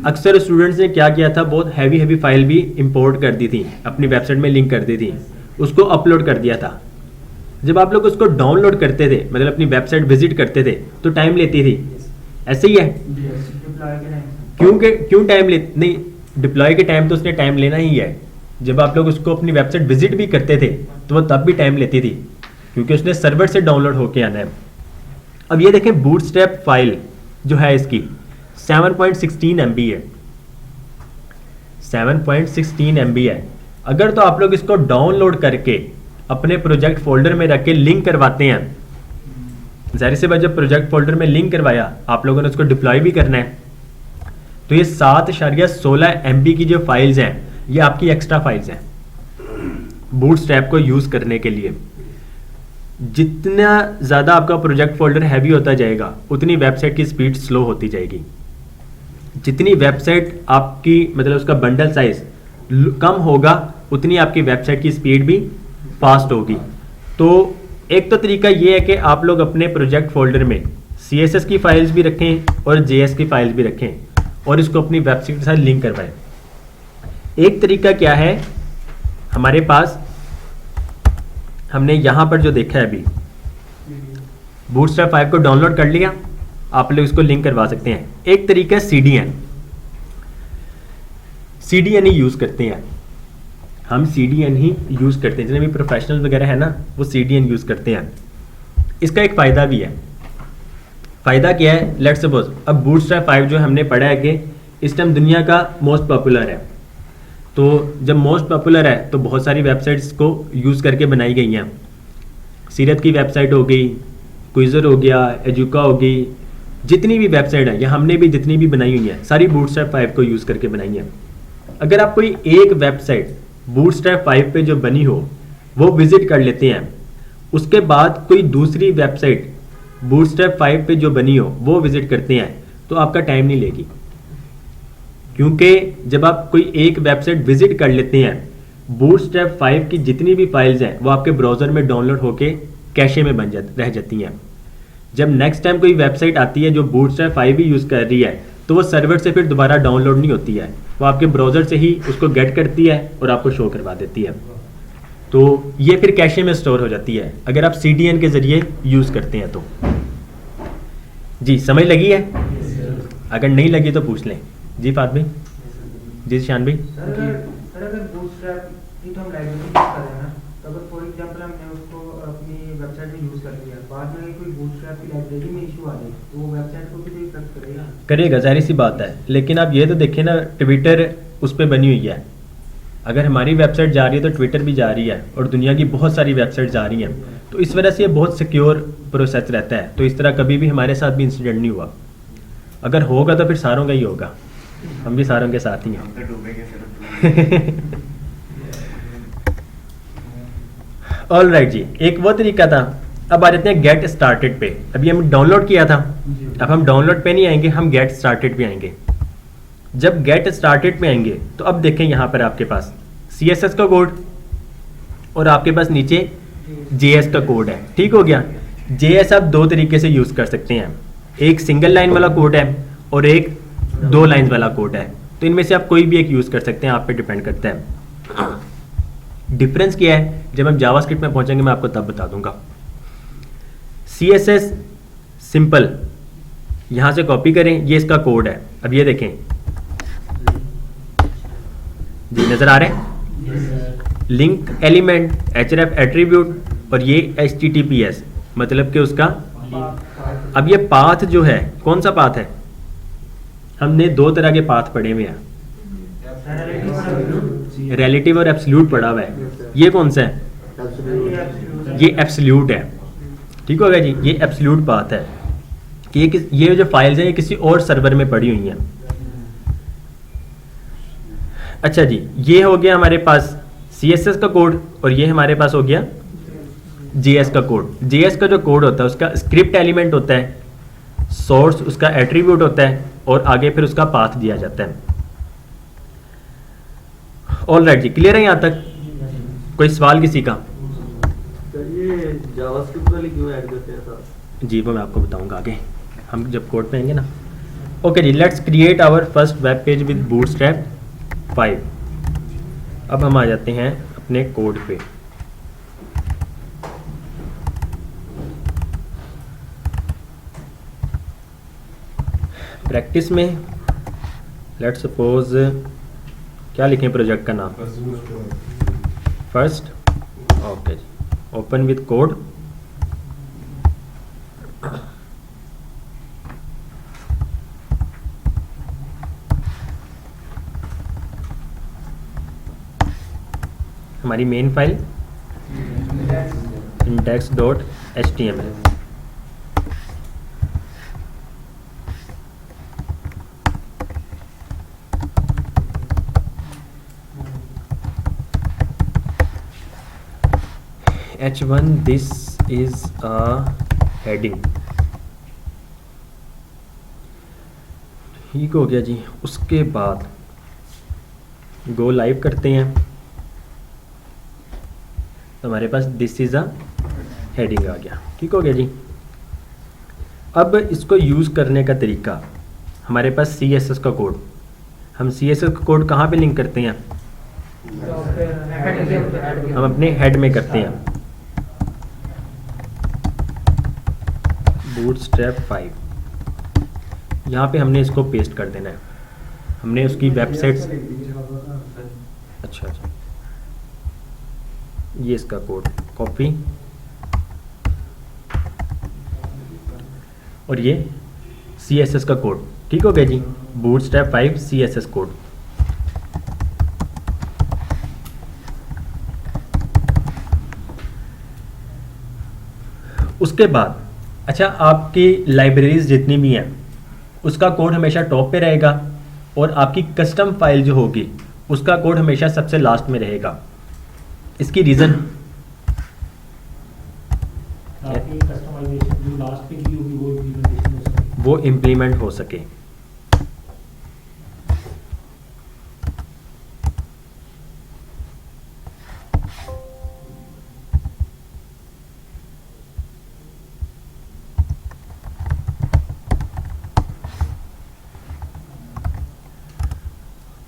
अक्सर स्टूडेंट्स ने क्या किया था, बहुत हैवी फाइल भी इंपोर्ट कर दी थी, अपनी वेबसाइट में लिंक कर दी थी, उसको अपलोड कर दिया था। जब आप लोग उसको डाउनलोड करते थे, मतलब अपनी वेबसाइट विजिट करते थे, तो टाइम लेती थी, ऐसे ही है? क्यों टाइम ले नहीं, डिप्लॉय के टाइम तो उसने टाइम लेना ही है। जब आप लोग उसको अपनी वेबसाइट विजिट भी करते थे तो वो तब भी टाइम लेती थी, क्योंकि उसने सर्वर से डाउनलोड होके आना है। अब ये देखें, बूटस्ट्रैप फाइल जो है इसकी 7.16 MB है, 7.16 MB है। अगर तो आप लोग इसको डाउनलोड करके अपने प्रोजेक्ट फोल्डर में रख के लिंक करवाते हैं, जाहिर सी बात, जब प्रोजेक्ट फोल्डर में लिंक करवाया आप लोगों ने उसको डिप्लॉय भी करना है, तो ये 7.16 MB की जो फाइल्स हैं ये आपकी एक्स्ट्रा फाइल्स हैं बूटस्ट्रैप को यूज करने के लिए। जितना ज्यादा आपका प्रोजेक्ट फोल्डर हैवी होता जाएगा उतनी वेबसाइट की स्पीड स्लो होती जाएगी। जितनी वेबसाइट आपकी, मतलब उसका बंडल साइज कम होगा, उतनी आपकी वेबसाइट की स्पीड भी फास्ट होगी। तो एक तो तरीका ये है कि आप लोग अपने प्रोजेक्ट फोल्डर में CSS की फाइल्स भी रखें और JS की फाइल्स भी रखें और इसको अपनी वेबसाइट के साथ लिंक करवाएं। एक तरीका क्या है, हमारे पास हमने यहाँ पर जो देखा है अभी, बूटस्ट्रैप 5 को डाउनलोड कर लिया, आप लोग इसको लिंक करवा सकते हैं। एक तरीका है CDN ही यूज करते हैं हम, CDN ही यूज करते हैं। जितने भी प्रोफेशनल वगैरह है ना, वो CDN यूज करते हैं। इसका एक फायदा भी है। फायदा क्या है, लेट्स सपोज अब बूटस्ट्रैप 5 जो हमने पढ़ा है कि इस टाइम दुनिया का मोस्ट पॉपुलर है, तो जब मोस्ट पॉपुलर है तो बहुत सारी वेबसाइट्स को यूज़ करके बनाई गई हैं। सीरत की वेबसाइट हो गई, क्विज़र हो गया, एजुका हो गई, जितनी भी वेबसाइट है या हमने भी जितनी भी बनाई हुई हैं सारी बूटस्ट्रैप 5 को यूज़ करके बनाई हैं। अगर आप कोई एक वेबसाइट बूटस्ट्रैप 5 पे जो बनी हो वो विजिट कर लेते हैं, उसके बाद कोई दूसरी वेबसाइट बूटस्ट्रैप 5 पे जो बनी हो वो विजिट करते हैं, तो आपका टाइम नहीं लेगी। क्योंकि जब आप कोई एक वेबसाइट विजिट कर लेते हैं, बूटस्ट्रैप 5 की जितनी भी फाइल्स हैं वो आपके ब्राउज़र में डाउनलोड होके कैशे में रह जाती हैं। जब नेक्स्ट टाइम कोई वेबसाइट आती है जो बूटस्ट्रैप 5 ही यूज़ कर रही है, तो वो सर्वर से फिर दोबारा डाउनलोड नहीं होती है, वो आपके ब्राउज़र से ही उसको गेट करती है और आपको शो करवा देती है। तो ये फिर कैशे में स्टोर हो जाती है अगर आप CDN के ज़रिए यूज़ करते हैं तो। जी समझ लगी है? अगर नहीं लगी तो पूछ लें। जी फात भाई, जी शान भाई। सर अगर बूटस्ट्रैप की तो हम लाइब्रेरी यूज कर रहे हैं ना, तो अगर फॉर एग्जांपल हमने उसको अपनी वेबसाइट में यूज कर लिया, बाद में कोई बूटस्ट्रैप की लाइब्रेरी में इशू आ जाए तो वो वेबसाइट को भी तो इफेक्ट करेगा? करेगा, जाहिर सी बात है। लेकिन आप ये तो देखें ना, ट्विटर उस पर बनी हुई है। अगर हमारी वेबसाइट जा रही है तो ट्विटर भी जा रही है और दुनिया की बहुत सारी वेबसाइट जा रही हैं, तो इस वजह से ये बहुत सिक्योर प्रोसेस रहता है। तो इस तरह कभी भी हमारे साथ भी इंसिडेंट नहीं हुआ। अगर होगा तो फिर सारों का ही होगा, हम भी सारों के साथ ही हैं। ऑल राइट जी, एक वो तरीका था। अब आ जाते हैं गेट स्टार्टेड पे। अभी हम डाउनलोड किया था, अब हम डाउनलोड पे नहीं आएंगे, हम गेट स्टार्टेड पे आएंगे। जब गेट स्टार्टेड पे आएंगे तो अब देखें यहाँ पर आपके पास CSS का कोड और आपके पास नीचे JS का कोड है। ठीक हो गया। JS आप दो तरीके से यूज़ कर सकते हैं, एक सिंगल लाइन वाला कोड है और एक 2 लाइन वाला कोड है। तो इनमें से आप कोई भी एक यूज़ कर सकते हैं, आप पे डिपेंड करता है। डिफरेंस क्या है जब हम जावास्क्रिप्ट में पहुंचेंगे मैं आपको तब बता दूंगा। CSS सिंपल, यहां से कॉपी करें, ये इसका कोड है। अब ये देखें जी, नजर आ रहे हैं? लिंक एलिमेंट, href एट्रीब्यूट और ये HTTPS, मतलब कि उसका। अब ये पाथ जो है, कौन सा पाथ है? हमने 2 तरह के पाथ पढ़े हुए हैं, रिलेटिव और एब्सोल्यूट पढ़ा हुआ है। ये कौन सा है? ये एब्सोल्यूट है। ठीक होगा जी, ये एब्सोल्यूट पाथ है कि ये जो फाइल्स हैं ये किसी और सर्वर में पड़ी हुई हैं। अच्छा जी, ये हो गया हमारे पास CSS का कोड और ये हमारे पास हो गया JS का कोड। JS का जो कोड होता है उसका स्क्रिप्ट एलिमेंट होता है, सोर्स उसका एट्रीब्यूट होता है और आगे फिर उसका पाथ दिया जाता है। ऑल राइट जी, क्लियर है यहाँ तक? कोई सवाल किसी का? सर ये जावास्क्रिप्ट वाली क्यों ऐड करते हैं साथ? जी वो मैं आपको बताऊंगा आगे हम जब कोड पे आएंगे ना। ओके जी, let's create our first web page with Bootstrap 5। अब हम आ जाते हैं अपने कोड पे। प्रैक्टिस में लेट्स सपोज क्या लिखें प्रोजेक्ट का नाम? फर्स्ट। ओके जी, ओपन विद कोड। हमारी main file index.html। H1 this is a heading। ठीक हो गया जी। उसके बाद गो लाइव करते हैं। तो हमारे पास दिस इज़ अ हेडिंग आ गया। ठीक हो गया जी। अब इसको यूज़ करने का तरीका, हमारे पास CSS का कोड, हम CSS का कोड कहाँ पे लिंक करते हैं? हम अपने हेड में करते हैं। बूटस्ट्रैप 5 यहाँ पे हमने इसको पेस्ट कर देना है। हमने उसकी वेबसाइट, अच्छा अच्छा, ये इसका कोड कॉपी और ये CSS का कोड। ठीक हो गया जी। Bootstrap 5 CSS code. उसके बाद अच्छा, आपकी लाइब्रेरीज जितनी भी हैं उसका कोड हमेशा टॉप पे रहेगा और आपकी कस्टम फाइल जो होगी उसका कोड हमेशा सबसे लास्ट में रहेगा। इसकी रीज़न, ताकि कस्टमाइजेशन जो लास्ट पे की होगी वो इम्प्लीमेंटेशन हो सके। वो इम्प्लीमेंट हो सके।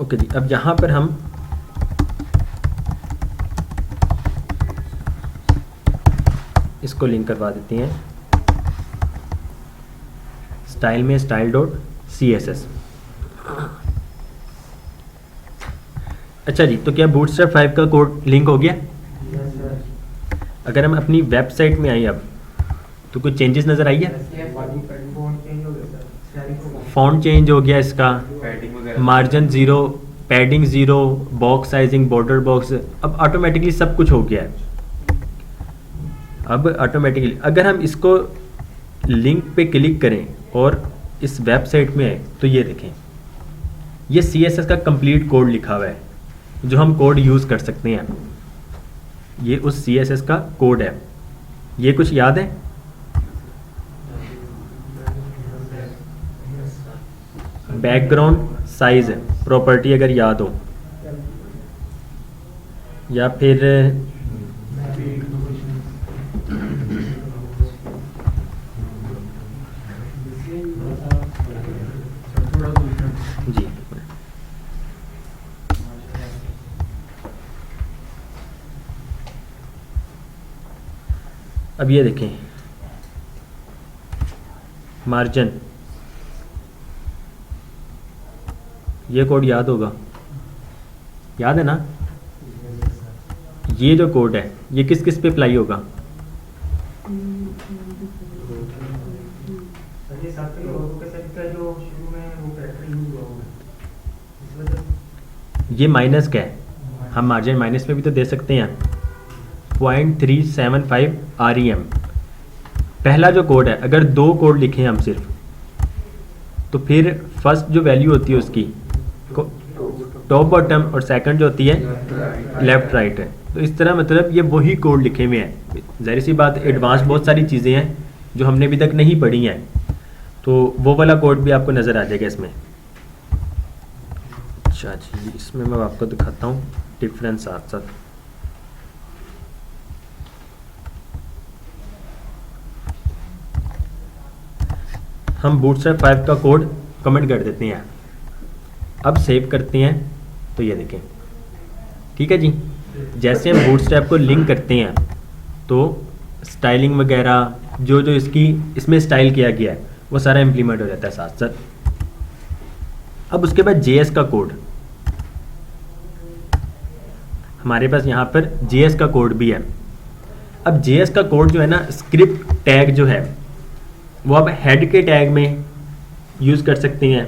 ओके जी, अब यहाँ पर हम इसको लिंक करवा देते हैं स्टाइल में, style.css। अच्छा जी, तो क्या बूटस्ट्रैप 5 का कोड लिंक हो गया? अगर हम अपनी वेबसाइट में आए अब तो कुछ चेंजेस नज़र आई है? फॉन्ट चेंज हो गया इसका, margin 0, padding 0, box sizing, border box, अब ऑटोमेटिकली सब कुछ हो गया है। अब ऑटोमेटिकली अगर हम इसको लिंक पे क्लिक करें और इस वेबसाइट में आए तो ये देखें, ये CSS का कंप्लीट कोड लिखा हुआ है जो हम कोड यूज़ कर सकते हैं। ये उस CSS का कोड है। ये कुछ याद है? बैकग्राउंड साइज प्रॉपर्टी अगर याद हो, या फिर जी अब ये देखें मार्जिन, ये कोड याद होगा, याद है ना? ये जो कोड है ये किस किस पे अप्लाई होगा? ये माइनस का है, हम मार्जिन माइनस में भी तो दे सकते हैं। 0.375 REM पहला जो कोड है। अगर दो कोड लिखे हम सिर्फ, तो फिर फर्स्ट जो वैल्यू होती है उसकी टॉप बॉटम और सेकंड जो होती है लेफ्ट राइट है। तो इस तरह मतलब ये वही कोड लिखे हुए हैं। ज़ाहिर सी बात, एडवांस बहुत सारी चीज़ें हैं जो हमने अभी तक नहीं पढ़ी हैं, तो वो वाला कोड भी आपको नज़र आ जाएगा इसमें। अच्छा जी, इसमें मैं आपको दिखाता हूँ डिफरेंस साथ साथ। हम बूटस्ट्रैप 5 का कोड कमेंट कर देते हैं। अब सेव करते हैं तो ये देखें, ठीक है जी। जैसे हम बूटस्ट्रैप को लिंक करते हैं तो स्टाइलिंग वगैरह जो जो इसमें स्टाइल किया गया है वो सारा इम्प्लीमेंट हो जाता है साथ साथ। अब उसके बाद JS का कोड, हमारे पास यहाँ पर JS का कोड भी है। अब JS का कोड जो है ना, स्क्रिप्ट टैग जो है वो आप हेड के टैग में यूज़ कर सकते हैं,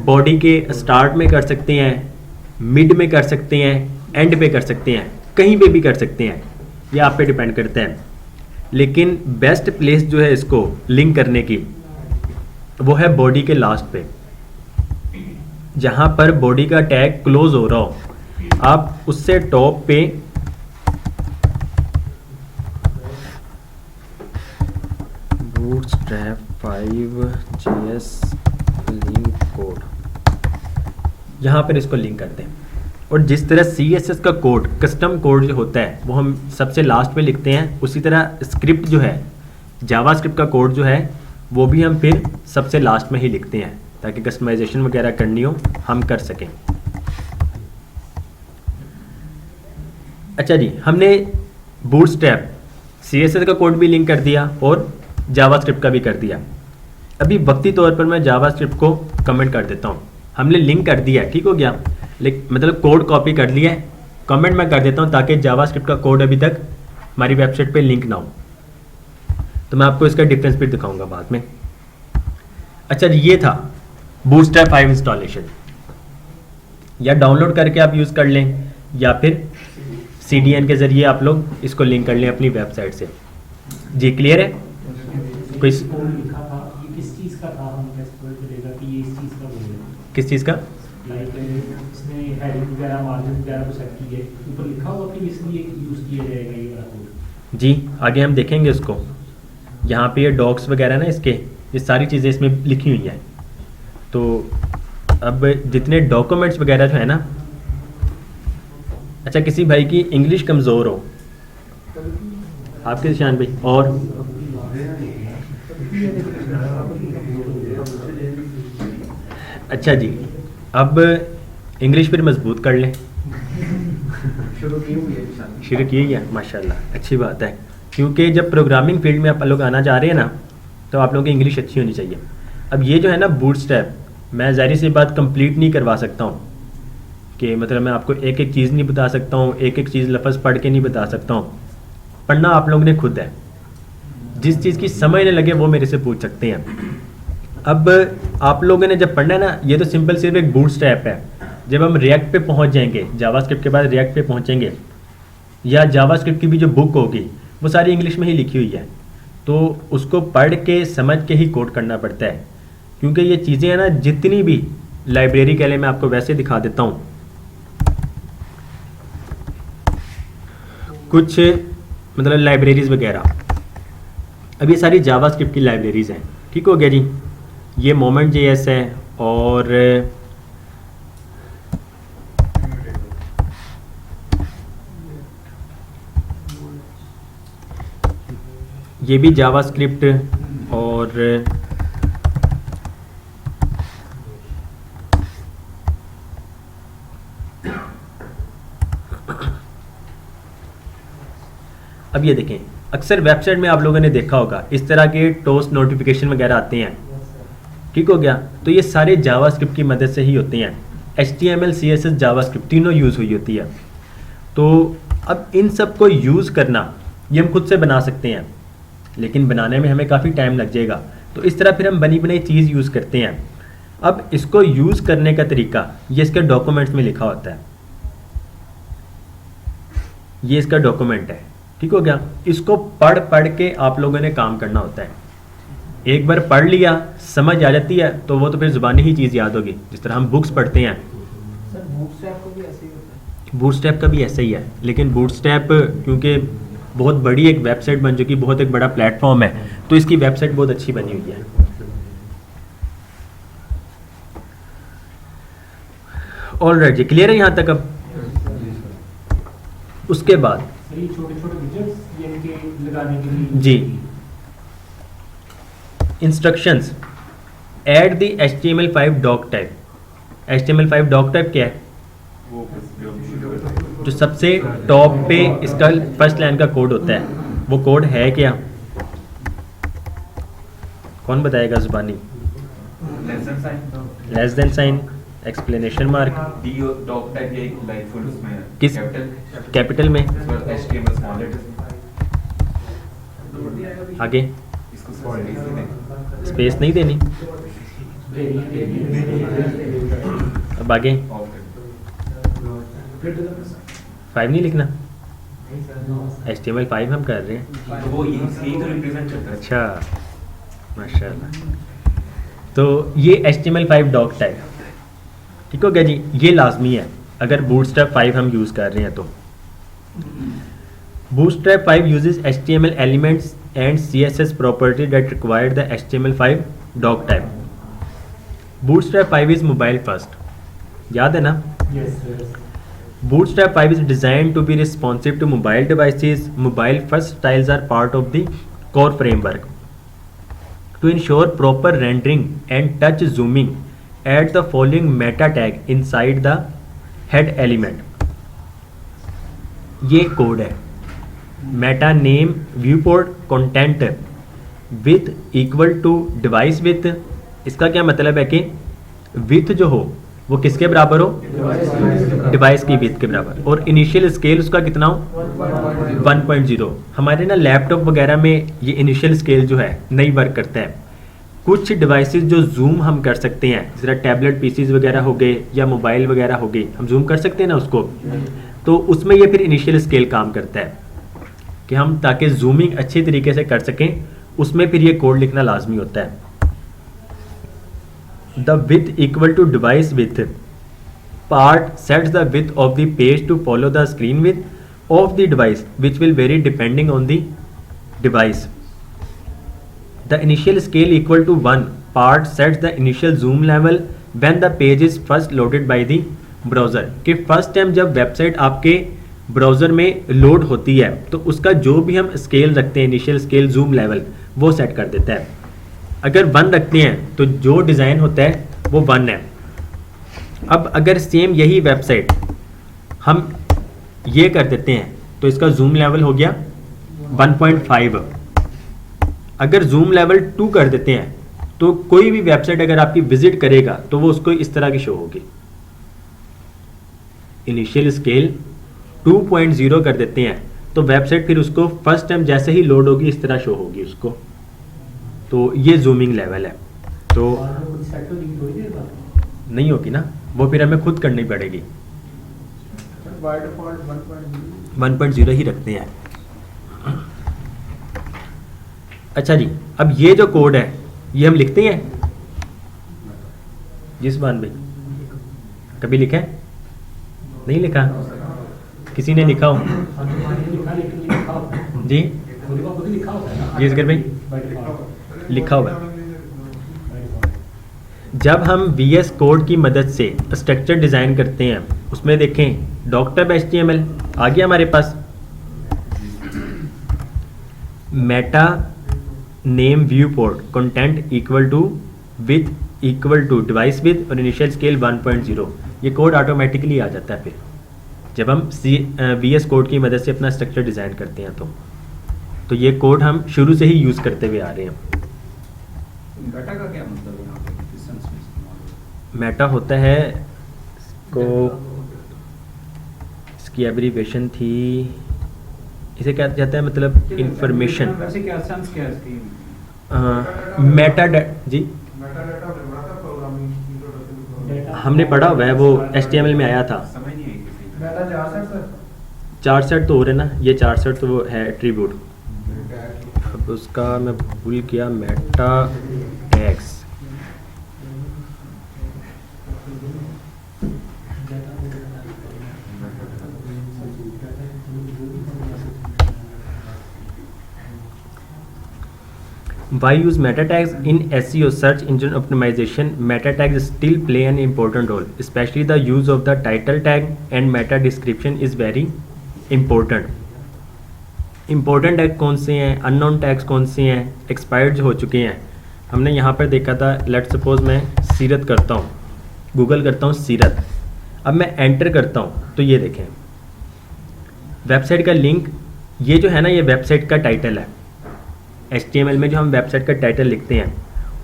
बॉडी के स्टार्ट में कर सकते हैं, मिड में कर सकते हैं, एंड पे कर सकते हैं, कहीं पे भी कर सकते हैं, ये आप पे डिपेंड करता है। लेकिन बेस्ट प्लेस जो है इसको लिंक करने की वो है बॉडी के लास्ट पे, जहाँ पर बॉडी का टैग क्लोज हो रहा हो। आप उससे टॉप पे बूटस्ट्रैप 5 JS लिंक कोड, यहाँ पर इसको लिंक करते हैं। और जिस तरह CSS का कोड, कस्टम कोड जो होता है वो हम सबसे लास्ट में लिखते हैं, उसी तरह स्क्रिप्ट जो है, जावास्क्रिप्ट का कोड जो है वो भी हम फिर सबसे लास्ट में ही लिखते हैं ताकि कस्टमाइजेशन वगैरह करनी हो हम कर सकें। अच्छा जी, हमने बूटस्ट्रैप CSS का कोड भी लिंक कर दिया और जावास्क्रिप्ट का भी कर दिया। अभी वक्ती तौर पर मैं जावास्क्रिप्ट को कमेंट कर देता हूँ। हमने लिंक कर दिया, ठीक हो गया, मतलब कोड कॉपी कर लिया है, कमेंट मैं कर देता हूँ ताकि जावास्क्रिप्ट का कोड अभी तक हमारी वेबसाइट पे लिंक ना हो। तो मैं आपको इसका डिफरेंस भी दिखाऊंगा बाद में। अच्छा जी, ये था बूटस्ट्रैप 5 इंस्टॉलेशन। या डाउनलोड करके आप यूज़ कर लें या फिर CDN के ज़रिए आप लोग इसको लिंक कर लें अपनी वेबसाइट से। जी क्लियर है? कोई कोड लिखा था, ये किस चीज़ का था, हम कैसे पता चलेगा कि ये इस चीज़ का कोड है? किस चीज़ का? लाइक इसने हेडिंग वगैरह, मार्जिन वगैरह को सेट की है, ऊपर लिखा हुआ कि इसलिए यूज़ किया जाएगा ये वाला कोड। जी आगे हम देखेंगे उसको। यहाँ पे ये डॉक्स वगैरह ना, इसके ये सारी चीज़ें इसमें लिखी हुई हैं। तो अब जितने डॉक्यूमेंट्स वगैरह जो है ना, अच्छा किसी भाई की इंग्लिश कमज़ोर हो, आपके शान भाई, और अच्छा जी, अब इंग्लिश फिर मजबूत कर लें। शुरू की हुई है, माशाल्लाह, अच्छी बात है। क्योंकि जब प्रोग्रामिंग फील्ड में आप लोग आना चाह रहे हैं ना, तो आप लोगों की इंग्लिश अच्छी होनी चाहिए। अब ये जो है ना बूटस्ट्रैप, मैं ज़ाहिर सी बात कंप्लीट नहीं करवा सकता हूँ कि मतलब मैं आपको एक एक चीज़ नहीं बता सकता हूँ, एक एक चीज़ लफ्ज़ पढ़ के नहीं बता सकता हूँ। पढ़ना आप लोगों ने खुद है, जिस चीज़ की समझ न लगे वो मेरे से पूछ सकते हैं। अब आप लोगों ने जब पढ़ना है ना, ये तो सिंपल सिर्फ एक बूटस्ट्रैप है। जब हम रिएक्ट पे पहुँच जाएंगे, जावास्क्रिप्ट के बाद रिएक्ट पे पहुँचेंगे, या जावास्क्रिप्ट की भी जो बुक होगी वो सारी इंग्लिश में ही लिखी हुई है, तो उसको पढ़ के समझ के ही कोड करना पड़ता है। क्योंकि ये चीज़ें हैं ना, जितनी भी लाइब्रेरी के लिए मैं आपको वैसे दिखा देता हूँ, कुछ मतलब लाइब्रेरीज़ वगैरह, अब ये सारी जावास्क्रिप्ट की लाइब्रेरीज़ हैं, ठीक हो गया जी। ये Moment.js है, और ये भी जावास्क्रिप्ट, और अब ये देखें, अक्सर वेबसाइट में आप लोगों ने देखा होगा इस तरह के टोस्ट नोटिफिकेशन वगैरह आते हैं, ठीक हो गया। तो ये सारे जावास्क्रिप्ट की मदद से ही होते हैं। HTML CSS जावास्क्रिप्ट तीनों यूज़ हुई होती है। तो अब इन सब को यूज़ करना ये हम खुद से बना सकते हैं, लेकिन बनाने में हमें काफ़ी टाइम लग जाएगा। तो इस तरह फिर हम बनी बनाई चीज़ यूज़ करते हैं। अब इसको यूज़ करने का तरीका ये इसके डॉक्यूमेंट्स में लिखा होता है। ये इसका डॉक्यूमेंट है, ठीक हो गया। इसको पढ़ पढ़ के आप लोगों ने काम करना होता है। एक बार पढ़ लिया, समझ आ जाती है, तो वो तो फिर ज़ुबानी ही चीज़ याद होगी। जिस तरह हम बुक्स पढ़ते हैं, सर बूटस्ट्रैप को भी ऐसे ही होता है। बूटस्ट्रैप का भी ऐसा ही है, लेकिन बूटस्ट्रैप क्योंकि बहुत बड़ी एक वेबसाइट बन चुकी, बहुत एक बड़ा प्लेटफॉर्म है, तो इसकी वेबसाइट बहुत अच्छी बनी हुई है। ऑलराइट जी, क्लियर है यहाँ तक। अब उसके बाद ये छोटे-छोटे विजेट्स ये इनके लगाने के लिए जी, instructions. Add the HTML5 doctype. HTML5 doctype क्या है? जो सबसे टॉप पे इसका फर्स्ट लाइन का कोड होता है, वो कोड है क्या? कौन बताएगा जुबानी? Less than sign, exclamation mark, doctype ये लाइक फुल उसमें किस कैपिटल कैपिटल में? HTML स्मॉल लेटर्स में आगे इसको स्पेस दें स्पेस नहीं देनी। अब आगे ऑफ 5 नहीं लिखना। HTML5 हम कर रहे हैं। तो वो यही तो रिप्रेजेंट करता है। अच्छा, माशाल्लाह। तो ये HTML5 डॉक टाइप, ठीक हो गया जी। ये लाजमी है अगर बूटस्ट्रैप 5 हम यूज़ कर रहे हैं तो। Bootstrap 5 uses HTML elements and CSS property that require the HTML5 doc type. Bootstrap 5 is mobile first. याद है ना? Bootstrap 5 is designed to be responsive to mobile devices. Mobile first styles are part of the core framework. To ensure proper rendering and touch zooming, add the following meta tag inside the head element. ये code है। Meta name viewport content width equal to device width. इसका क्या मतलब है कि with जो हो वो किसके बराबर हो? डिवाइस की विथ के बराबर। और इनिशियल स्केल उसका कितना हो? 1.0। हमारे ना लैपटॉप वगैरह में ये इनिशियल स्केल जो है नहीं वर्क करता है। कुछ डिवाइसेस जो जूम हम कर सकते हैं, जरा टैबलेट पीसीज वगैरह हो गए या मोबाइल वगैरह हो गई, हम जूम कर सकते हैं ना उसको, तो उसमें ये फिर इनिशियल स्केल काम करता है कि हम ताकि जूमिंग अच्छी तरीके से कर सकें, उसमें फिर ये कोड लिखना लाजमी होता है। The width equal to device width part sets the width of the page to follow the screen width of the device which will vary depending on the device. The initial scale equal to 1 part sets the initial zoom level when the page is first loaded by the browser. कि first time जब website आपके browser में load होती है तो उसका जो भी हम स्केल रखते हैं, इनिशियल स्केल जूम लेवल, वो सेट कर देता है। अगर 1 रखते हैं तो जो डिज़ाइन होता है वो 1 है। अब अगर सेम यही वेबसाइट हम ये कर देते हैं तो इसका जूम लेवल हो गया 1.5। अगर जूम लेवल 2 कर देते हैं तो कोई भी वेबसाइट अगर आपकी विजिट करेगा तो वो उसको इस तरह की शो होगी। इनिशियल स्केल 2.0 कर देते हैं तो वेबसाइट फिर उसको फर्स्ट टाइम जैसे ही लोड होगी इस तरह शो होगी उसको। तो ये जूमिंग लेवल है। तो नहीं होगी ना, वो फिर हमें खुद करनी पड़ेगी। बाय डिफॉल्ट 1.0 1.0 ही रखते हैं। अच्छा जी, अब ये जो कोड है ये हम लिखते हैं। जिसमान भाई कभी लिखा है? नहीं लिखा? किसी ने लिखा हो? जी जी असगर भाई लिखा हुआ है। जब हम VS कोड की मदद से स्ट्रक्चर डिज़ाइन करते हैं उसमें देखें डॉक्टर HTML आ गया हमारे पास। Meta name viewport content equal to width equal to device width और इनिशियल स्केल 1.0। ये कोड ऑटोमेटिकली आ जाता है फिर जब हम VS कोड की मदद से अपना स्ट्रक्चर डिज़ाइन करते हैं। तो ये कोड हम शुरू से ही यूज़ करते हुए आ रहे हैं। मेटा का क्या मतलब है यहाँ पे? किस सेंस में इस्तेमाल होता है? मेटा होता है इसको, इसकी एब्रीवेशन थी, इसे क्या कहते हैं मतलब इंफॉर्मेशन। वैसे क्या सेंस क्या है इसकी? मेटा जी हमने पढ़ा हुआ है, वो HTML में आया था। समझ नहीं आई किसी मेटा 4 सेट सर 4 सेट तो हो रहे ना, ये 4 सेट तो वो है एट्रीब्यूट। अब उसका मैं भूल गया, Meta tags. Why use meta tags in SEO search engine optimization? Meta tags still play an important role, especially the use of the title tag and meta description is very important. Important tag कौन से हैं, unknown tags कौन से हैं, expired जो हो चुके हैं, हमने यहाँ पर देखा था, लेट सपोज मैं सीरत करता हूँ, गूगल करता हूँ सीरत, अब मैं एंटर करता हूँ तो ये देखें वेबसाइट का लिंक, ये जो है ना ये वेबसाइट का टाइटल है। HTML में जो हम वेबसाइट का टाइटल लिखते हैं,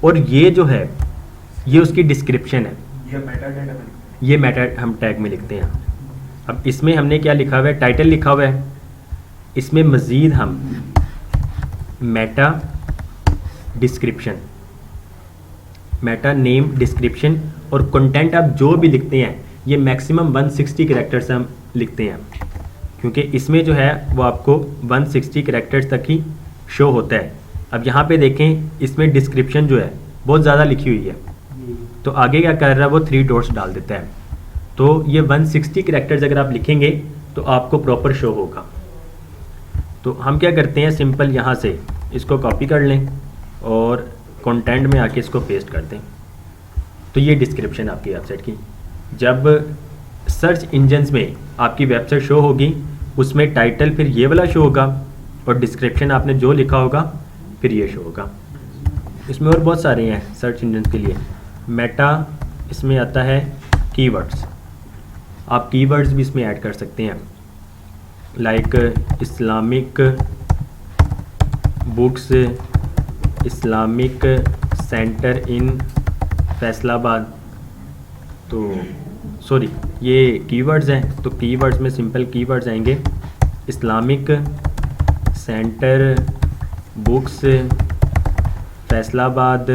और ये जो है ये उसकी डिस्क्रिप्शन है, ये मेटा हम टैग में लिखते हैं। अब इसमें हमने क्या लिखा हुआ है, टाइटल लिखा हुआ है, इसमें मज़ीद हम Meta description, Meta name description और कंटेंट आप जो भी लिखते हैं ये मैक्सिमम 160 कैरेक्टर्स हम लिखते हैं, क्योंकि इसमें जो है वो आपको 160 कैरेक्टर्स तक ही शो होता है। अब यहाँ पे देखें इसमें डिस्क्रिप्शन जो है बहुत ज़्यादा लिखी हुई है, तो आगे क्या कर रहा है वो 3 डॉट्स डाल देता है। तो ये 160 कैरेक्टर्स अगर आप लिखेंगे तो आपको प्रॉपर शो होगा। तो हम क्या करते हैं, सिंपल यहाँ से इसको कॉपी कर लें और कंटेंट में आके इसको पेस्ट कर दें। तो ये डिस्क्रिप्शन आपकी वेबसाइट की, जब सर्च इंजन्स में आपकी वेबसाइट शो होगी उसमें टाइटल फिर ये वाला शो होगा और डिस्क्रिप्शन आपने जो लिखा होगा फिर ये शो होगा। इसमें और बहुत सारे हैं सर्च इंजन्स के लिए। मेटा इसमें आता है कीवर्ड्स, आप कीवर्ड्स भी इसमें ऐड कर सकते हैं, like Islamic books, Islamic center in Faisalabad. तो सॉरी ये कीवर्ड्स हैं, तो कीवर्ड्स में सिंपल कीवर्ड्स आएंगे, Islamic center books Faisalabad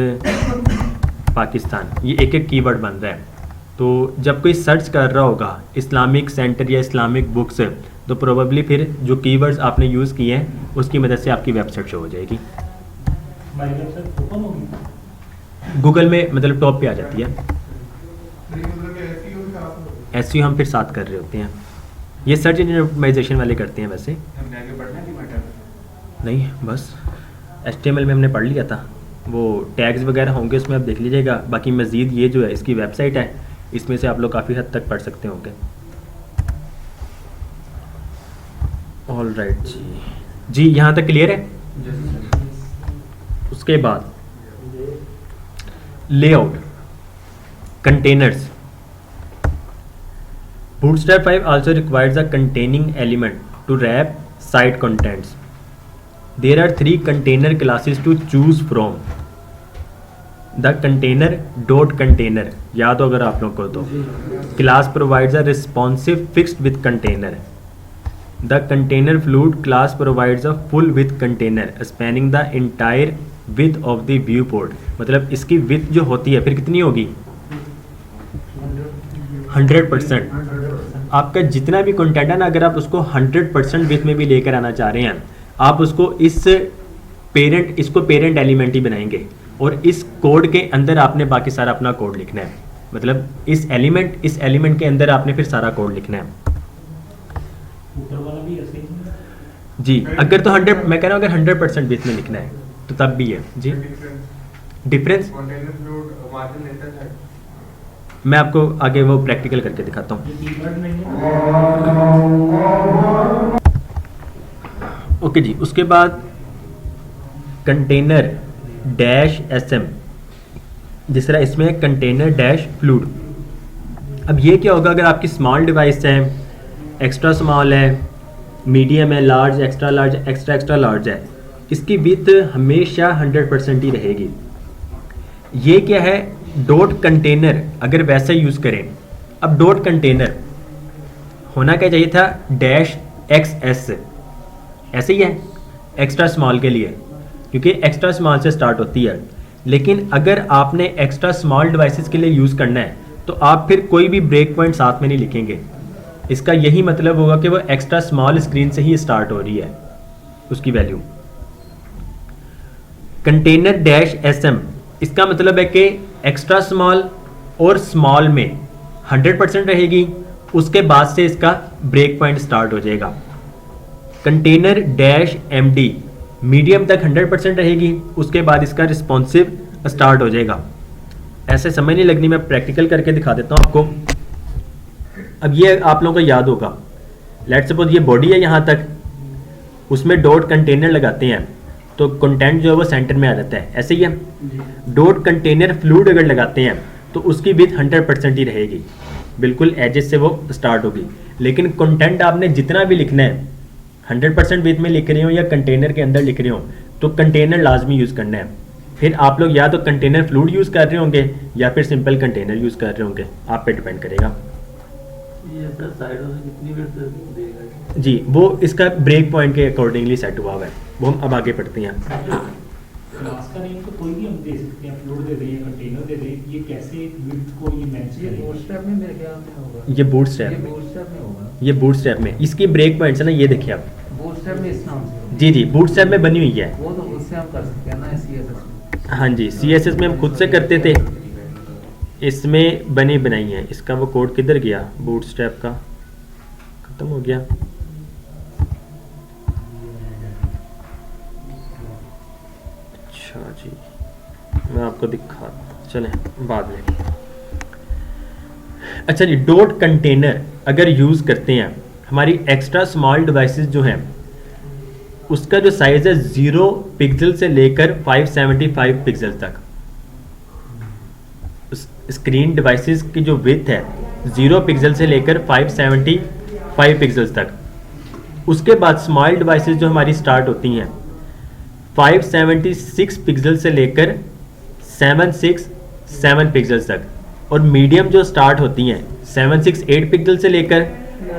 Pakistan, ये एक एक कीवर्ड बन रहा है। तो जब कोई सर्च कर रहा होगा इस्लामिक सेंटर या इस्लामिक बुक्स, तो प्रोबेबली फिर जो कीवर्ड्स आपने यूज़ किए हैं उसकी मदद से आपकी वेबसाइट शो हो जाएगी। हमारी वेबसाइट ओपन होगी गूगल में मतलब टॉप पे आ जाती है। SEO हम फिर साथ कर रहे होते हैं, ये सर्च इंजन ऑप्टिमाइजेशन वाले करते हैं। वैसे नहीं, बस HTML में हमने पढ़ लिया था, वो टैग्स वगैरह होंगे उसमें आप देख लीजिएगा। बाकी मज़ीद ये जो है इसकी वेबसाइट है, इसमें से आप लोग काफ़ी हद तक पढ़ सकते होंगे। ऑल राइट जी, यहाँ तक क्लियर है। उसके बाद layout, containers. Bootstrap 5 also requires a containing element to wrap site contents. There are 3 container classes to choose from. The container dot container, याद हो अगर आप लोग को तो, class provides a responsive fixed with container. The container fluid class provides a full width container spanning the entire width of the viewport. मतलब इसकी width जो होती है फिर कितनी होगी, 100%। आपका जितना भी कंटेंट है ना, अगर आप उसको 100% विथ में भी लेकर आना चाह रहे हैं, आप उसको इसको पेरेंट एलिमेंट ही बनाएंगे और इस कोड के अंदर आपने बाकी सारा अपना कोड लिखना है। मतलब इस एलिमेंट के अंदर आपने फिर सारा कोड लिखना है ऊपर वाला भी ऐसे ही जी। अगर तो 100, मैं कह रहा हूँ अगर 100% विथ में लिखना है तो तब भी है जी। डिफरेंस मैं आपको आगे वो प्रैक्टिकल करके दिखाता हूँ। ये कीवर्ड नहीं है। ओके जी, उसके बाद कंटेनर डैश SM, जिस तरह इसमें कंटेनर डैश फ्लूड। अब ये क्या होगा, अगर आपकी स्मॉल डिवाइस है, एक्स्ट्रा स्मॉल है, मीडियम है, large, extra large, extra large है, इसकी विड्थ हमेशा 100% ही रहेगी। ये क्या है, डॉट कंटेनर अगर वैसे यूज़ करें। अब डॉट कंटेनर होना क्या चाहिए था, डैश XS, ऐसे ही है एक्स्ट्रा स्मॉल के लिए, क्योंकि एक्स्ट्रा स्मॉल से स्टार्ट होती है। लेकिन अगर आपने एक्स्ट्रा स्मॉल डिवाइसेस के लिए यूज़ करना है तो आप फिर कोई भी ब्रेक पॉइंट साथ में नहीं लिखेंगे। इसका यही मतलब होगा कि वो एक्स्ट्रा स्मॉल स्क्रीन से ही स्टार्ट हो रही है उसकी वैल्यू। कंटेनर डैश SM, इसका मतलब है कि एक्स्ट्रा स्मॉल और स्मॉल में 100% रहेगी, उसके बाद से इसका ब्रेक पॉइंट स्टार्ट हो जाएगा। कंटेनर डैश MD, मीडियम तक 100% रहेगी, उसके बाद इसका रिस्पॉन्सिव स्टार्ट हो जाएगा। ऐसे समझ नहीं लगनी, मैं प्रैक्टिकल करके दिखा देता हूँ आपको। अब ये आप लोगों को याद होगा, लेट्स सपोज ये बॉडी है यहाँ तक, उसमें डॉट कंटेनर लगाते हैं तो कंटेंट जो है वो सेंटर में आ जाता है, ऐसे ही है। डॉट कंटेनर फ्लूइड अगर लगाते हैं तो उसकी विड्थ 100% ही रहेगी, बिल्कुल एजेस से वो स्टार्ट होगी। लेकिन कंटेंट आपने जितना भी लिखना है 100% विड्थ में लिख रहे हो या कंटेनर के अंदर लिख रहे हो तो कंटेनर लाजमी यूज़ करना है। फिर आप लोग या तो कंटेनर फ्लूइड यूज़ कर रहे होंगे या फिर सिंपल कंटेनर यूज़ कर रहे होंगे, आप पे डिपेंड करेगा। ये सर साइडों से कितनी विड्थ देगा? जी वो इसका ब्रेक पॉइंट के अकॉर्डिंगली सेट हुआ हुआ है, वो हम अब आगे पढ़ते हैं। क्लास का नेम तो कोई भी हम दे सकते हैं, फ्लोर दे दें या कंटेनर दे दें, ये कैसे विड्थ को ये मैच ये करेगा? बूटस्ट्रैप में मेरे ख्याल में होगा। ये बूटस्ट्रैप ये में, बूटस्ट्रैप में होगा। ये बूटस्ट्रैप में इसकी ब्रेक पॉइंट्स है ना, ये देखिए आप। बूटस्ट्रैप में इस नाम से जी जी बूटस्ट्रैप में बनी हुई है। वो तो उससे हम कर सकते हैं ना CSS में। हाँ जी CSS में हम खुद से करते थे, इसमें बनी बनाई है। इसका वो कोड किधर गया? बूटस्ट्रैप का खत्म हो गया। अच्छा जी मैं आपको दिखा, चलें बाद में। अच्छा जी डॉट कंटेनर अगर यूज़ करते हैं, हमारी एक्स्ट्रा स्मॉल डिवाइसेस जो हैं उसका जो साइज़ है 0 पिक्सल से लेकर 575 पिक्सल तक। स्क्रीन डिवाइसेस की जो विड्थ है 0 पिक्सल से लेकर 575 पिक्सल्स तक। उसके बाद स्मॉल डिवाइसेस जो हमारी स्टार्ट होती हैं 576 पिक्सल से लेकर 767 पिक्सल्स तक, और मीडियम जो स्टार्ट होती हैं 768 पिक्सल से लेकर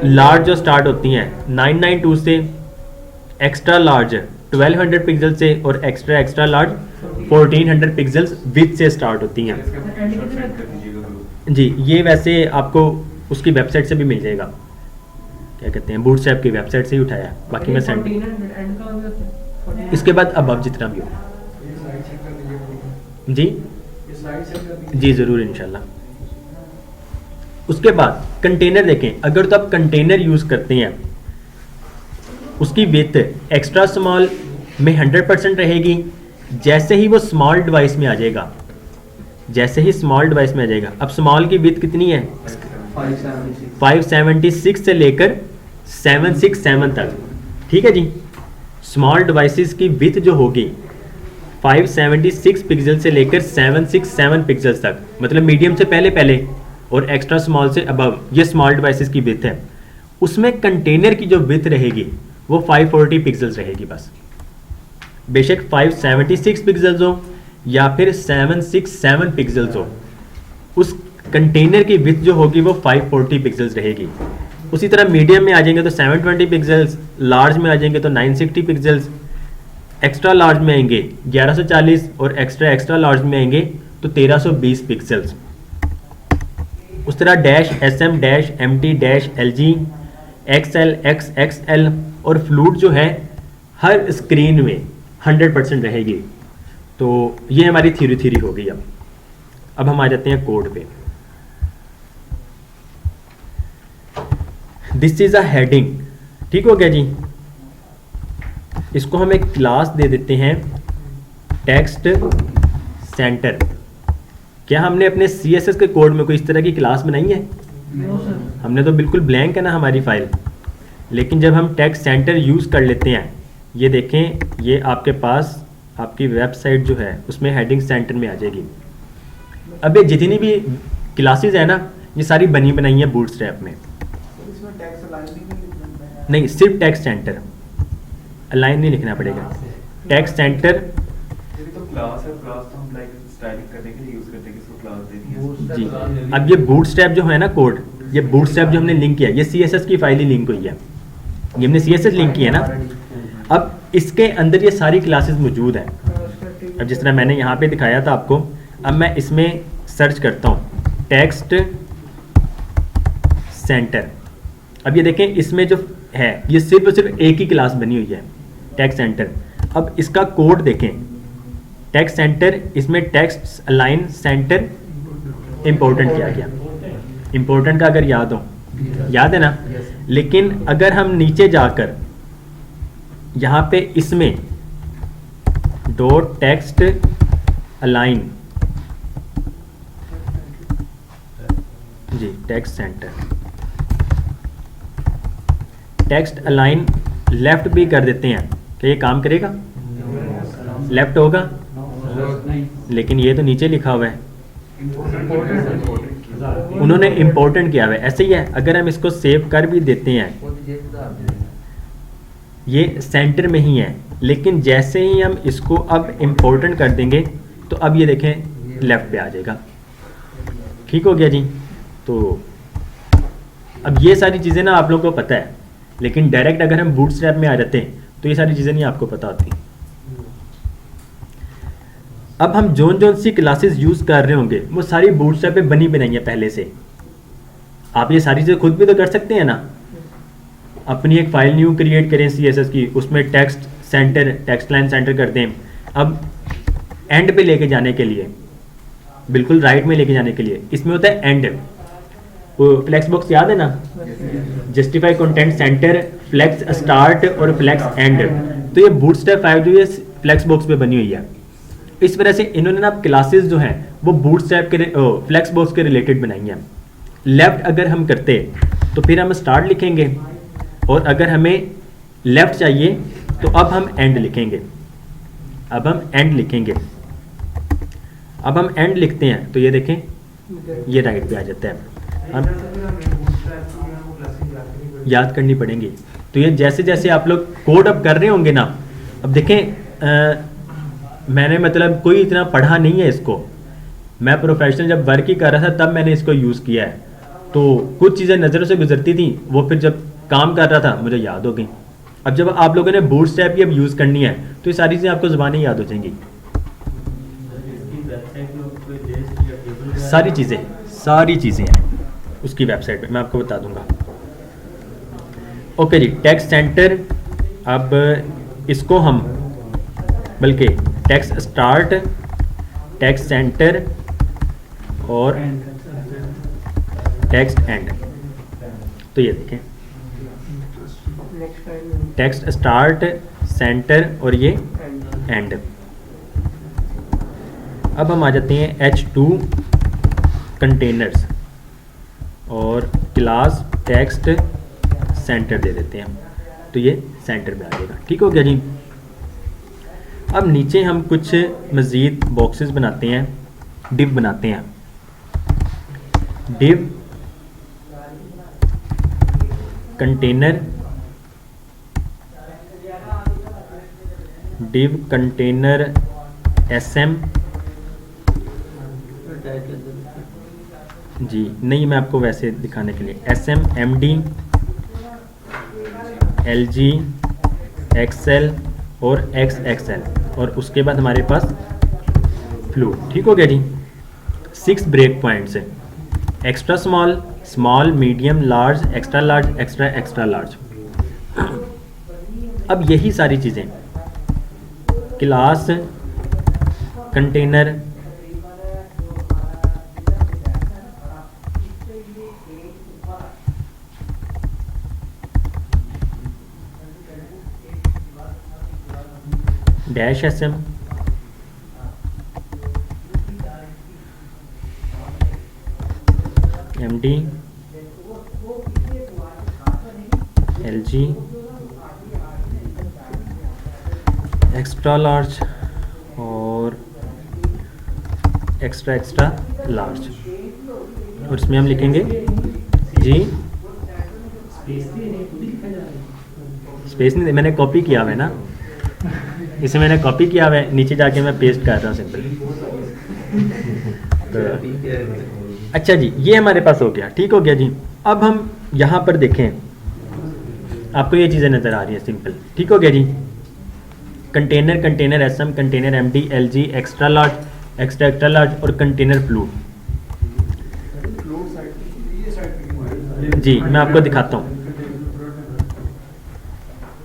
लार्ज जो स्टार्ट होती हैं 992 से, एक्स्ट्रा लार्ज 1200 पिक्सल से, और एक्स्ट्रा लार्ज 1400 पिक्सल्स विथ से स्टार्ट होती हैं। जी ये वैसे आपको उसकी वेबसाइट से भी मिल जाएगा, क्या कहते हैं बूटस्ट्रैप की वेबसाइट से ही उठाया है, बाकी मैं सेंड। इसके बाद अब जितना भी हो जी जी ज़रूर इंशाल्लाह। उसके बाद कंटेनर देखें, अगर तो आप कंटेनर यूज़ करते हैं उसकी विड्थ एक्स्ट्रा स्मॉल में 100% रहेगी। जैसे ही वो स्मॉल डिवाइस में आ जाएगा, जैसे ही स्मॉल डिवाइस में आ जाएगा, अब स्मॉल की विड्थ कितनी है 576 से लेकर 767 तक, ठीक है जी। स्मॉल डिवाइसेस की विड्थ जो होगी 576 पिक्सल से लेकर 767 पिक्सल्स तक, मतलब मीडियम से पहले और एक्स्ट्रा स्मॉल से अबव, ये स्मॉल डिवाइसेस की विड्थ है। उसमें कंटेनर की जो विड्थ रहेगी वो 540 पिक्सल्स रहेगी बस। बेशक 576 पिक्सल्स हो या फिर 767 पिक्सल्स हो, उस कंटेनर की विड्थ जो होगी वो 540 पिक्सल्स रहेगी। उसी तरह मीडियम में आ जाएंगे तो 720 पिक्सल्स, लार्ज में आ जाएंगे तो 960 पिक्सल्स, एक्स्ट्रा लार्ज में आएंगे 1140 और एक्स्ट्रा लार्ज में आएंगे तो 1320 पिक्सल्स। उस तरह dash SM dash MT dash LG XL XXL और फ्लूट जो है हर स्क्रीन में 100% रहेगी। तो ये हमारी थ्योरी हो गई। अब हम आ जाते हैं कोड पे। दिस इज अ हेडिंग, ठीक हो गया जी। इसको हम एक क्लास दे देते हैं टेक्स्ट सेंटर। क्या हमने अपने CSS के कोड में कोई इस तरह की क्लास बनाई है? हमने तो बिल्कुल ब्लैंक है ना हमारी फाइल। लेकिन जब हम टेक्स्ट सेंटर यूज़ कर लेते हैं, ये देखें, ये आपके पास आपकी वेबसाइट जो है उसमें हेडिंग सेंटर में आ जाएगी। अब ये जितनी भी क्लासेस है ना, ये सारी बनी बनाई हैं बूटस्ट्रैप में। इसमें टैक्स अलाइन नहीं, नहीं, सिर्फ टेक्स्ट सेंटर, अलाइन नहीं लिखना पड़ेगा। टेक्स्ट सेंटर तो क्लास है, क्लास तो हम लाइक स्टाइलिंग करने के लिए यूज करते हैं, किसको क्लास दे दी है। जी। अब ये बूटस्ट्रैप जो है ना कोड, ये बूटस्ट्रैप जो हमने लिंक किया, ये CSS की फाइल ही लिंक हुई है, ये हमने CSS लिंक किया ना। अब इसके अंदर ये सारी क्लासेस मौजूद हैं। अब जिस तरह मैंने यहाँ पे दिखाया था आपको, अब मैं इसमें सर्च करता हूँ टेक्स्ट सेंटर। अब ये देखें, इसमें जो है ये सिर्फ और सिर्फ एक ही क्लास बनी हुई है, टेक्स्ट सेंटर। अब इसका कोड देखें, टेक्स्ट सेंटर, इसमें टेक्स्ट अलाइन सेंटर इम्पोर्टेंट किया गया। इम्पोर्टेंट का अगर याद हो, याद है ना। लेकिन अगर हम नीचे जाकर यहाँ पे इसमें डॉट टेक्स्ट अलाइन, जी text center, text align left भी कर देते हैं, क्या ये काम करेगा? लेफ्ट होगा, नहीं लेकिन ये तो नीचे लिखा हुआ है, उन्होंने इम्पोर्टेंट किया हुआ है। ऐसे ही है, अगर हम इसको सेव कर भी देते हैं, वो तो ये सुधार देंगे। ये सेंटर में ही है, लेकिन जैसे ही हम इसको अब इम्पोर्टेंट कर देंगे तो अब ये देखें लेफ्ट पे आ जाएगा। ठीक हो गया जी। तो अब ये सारी चीज़ें ना आप लोगों को पता है, लेकिन डायरेक्ट अगर हम बूटस्ट्रैप में आ जाते हैं तो ये सारी चीज़ें नहीं आपको पता होती। अब हम जोन जोन सी क्लासेस यूज़ कर रहे होंगे वो सारी बूटस्ट्रैप पे बनी बनाई है पहले से। आप ये सारी चीज़ें खुद भी तो कर सकते हैं ना। अपनी एक फाइल न्यू क्रिएट करें CSS की, उसमें text center, text line centre कर दें। अब एंड पे लेके जाने के लिए, बिल्कुल राइट में लेके जाने के लिए इसमें होता है एंड। वो फ्लेक्स बॉक्स याद है ना, justify content center, flex start और फ्लेक्स एंड। तो ये बूटस्ट्रैप 5 जो ये फ्लेक्स बॉक्स पे बनी हुई है। इस वजह से इन्होंने ना क्लासेस जो हैं वो बूटस्ट्रैप के फ्लेक्स बॉक्स के रिलेटेड बनाई हैं। लेफ्ट अगर हम करते तो फिर हम स्टार्ट लिखेंगे, और अगर हमें लेफ्ट चाहिए तो अब हम एंड लिखेंगे। अब हम एंड लिखेंगे, अब हम एंड लिखते हैं तो ये देखें ये राइट पे आ जाता है। अब याद करनी पड़ेंगी। तो ये जैसे जैसे आप लोग कोड अब कर रहे होंगे ना, अब देखें मैंने मतलब कोई इतना पढ़ा नहीं है इसको, मैं प्रोफेशनल जब वर्क ही कर रहा था तब मैंने इसको यूज़ किया है। तो कुछ चीज़ें नज़रों से गुजरती थी, वो फिर जब काम कर रहा था मुझे याद हो गई। अब जब आप लोगों ने बूटस्ट्रैप की अब यूज़ करनी है तो ये सारी चीज़ें आपको ज़बानें याद हो जाएंगी। सारी चीज़ें हैं उसकी वेबसाइट पे, मैं आपको बता दूंगा। ओके जी, टेक्स्ट सेंटर। अब इसको हम बल्कि टेक्स्ट स्टार्ट, टेक्स्ट सेंटर और टेक्स्ट एंड। तो ये देखें टेक्स्ट स्टार्ट, सेंटर और ये एंड। अब हम आ जाते हैं H2 कंटेनर्स और क्लास टेक्स्ट सेंटर दे देते हैं, तो ये सेंटर में आ जाएगा। ठीक हो गया जी। अब नीचे हम कुछ मज़ीद बॉक्सेस बनाते हैं, डिव बनाते हैं। Div container, div container SM जी, नहीं मैं आपको वैसे दिखाने के लिए SM, MD, LG, XL और XXL, और उसके बाद हमारे पास फ्लू। ठीक हो गया जी। 6 ब्रेक पॉइंट्स है, extra small, small, medium, large, extra large, extra extra large. अब यही सारी चीज़ें class container, dash SM, MD, LG, extra large और एक्स्ट्रा एक्स्ट्रा लार्ज। और इसमें हम लिखेंगे जी, स्पेस नहीं, मैंने कॉपी किया हुआ है ना, इसे मैंने कॉपी किया हुआ है, नीचे जाके मैं पेस्ट कर रहा हूँ सिंपल। तो अच्छा जी, ये हमारे पास हो गया। ठीक हो गया जी। अब हम यहाँ पर देखें, आपको ये चीज़ें नज़र आ रही है सिंपल। ठीक हो गया जी। Container, container SM, container MD, LG, extra large, extra extra large और कंटेनर फ्लू। जी मैं आपको दिखाता हूँ।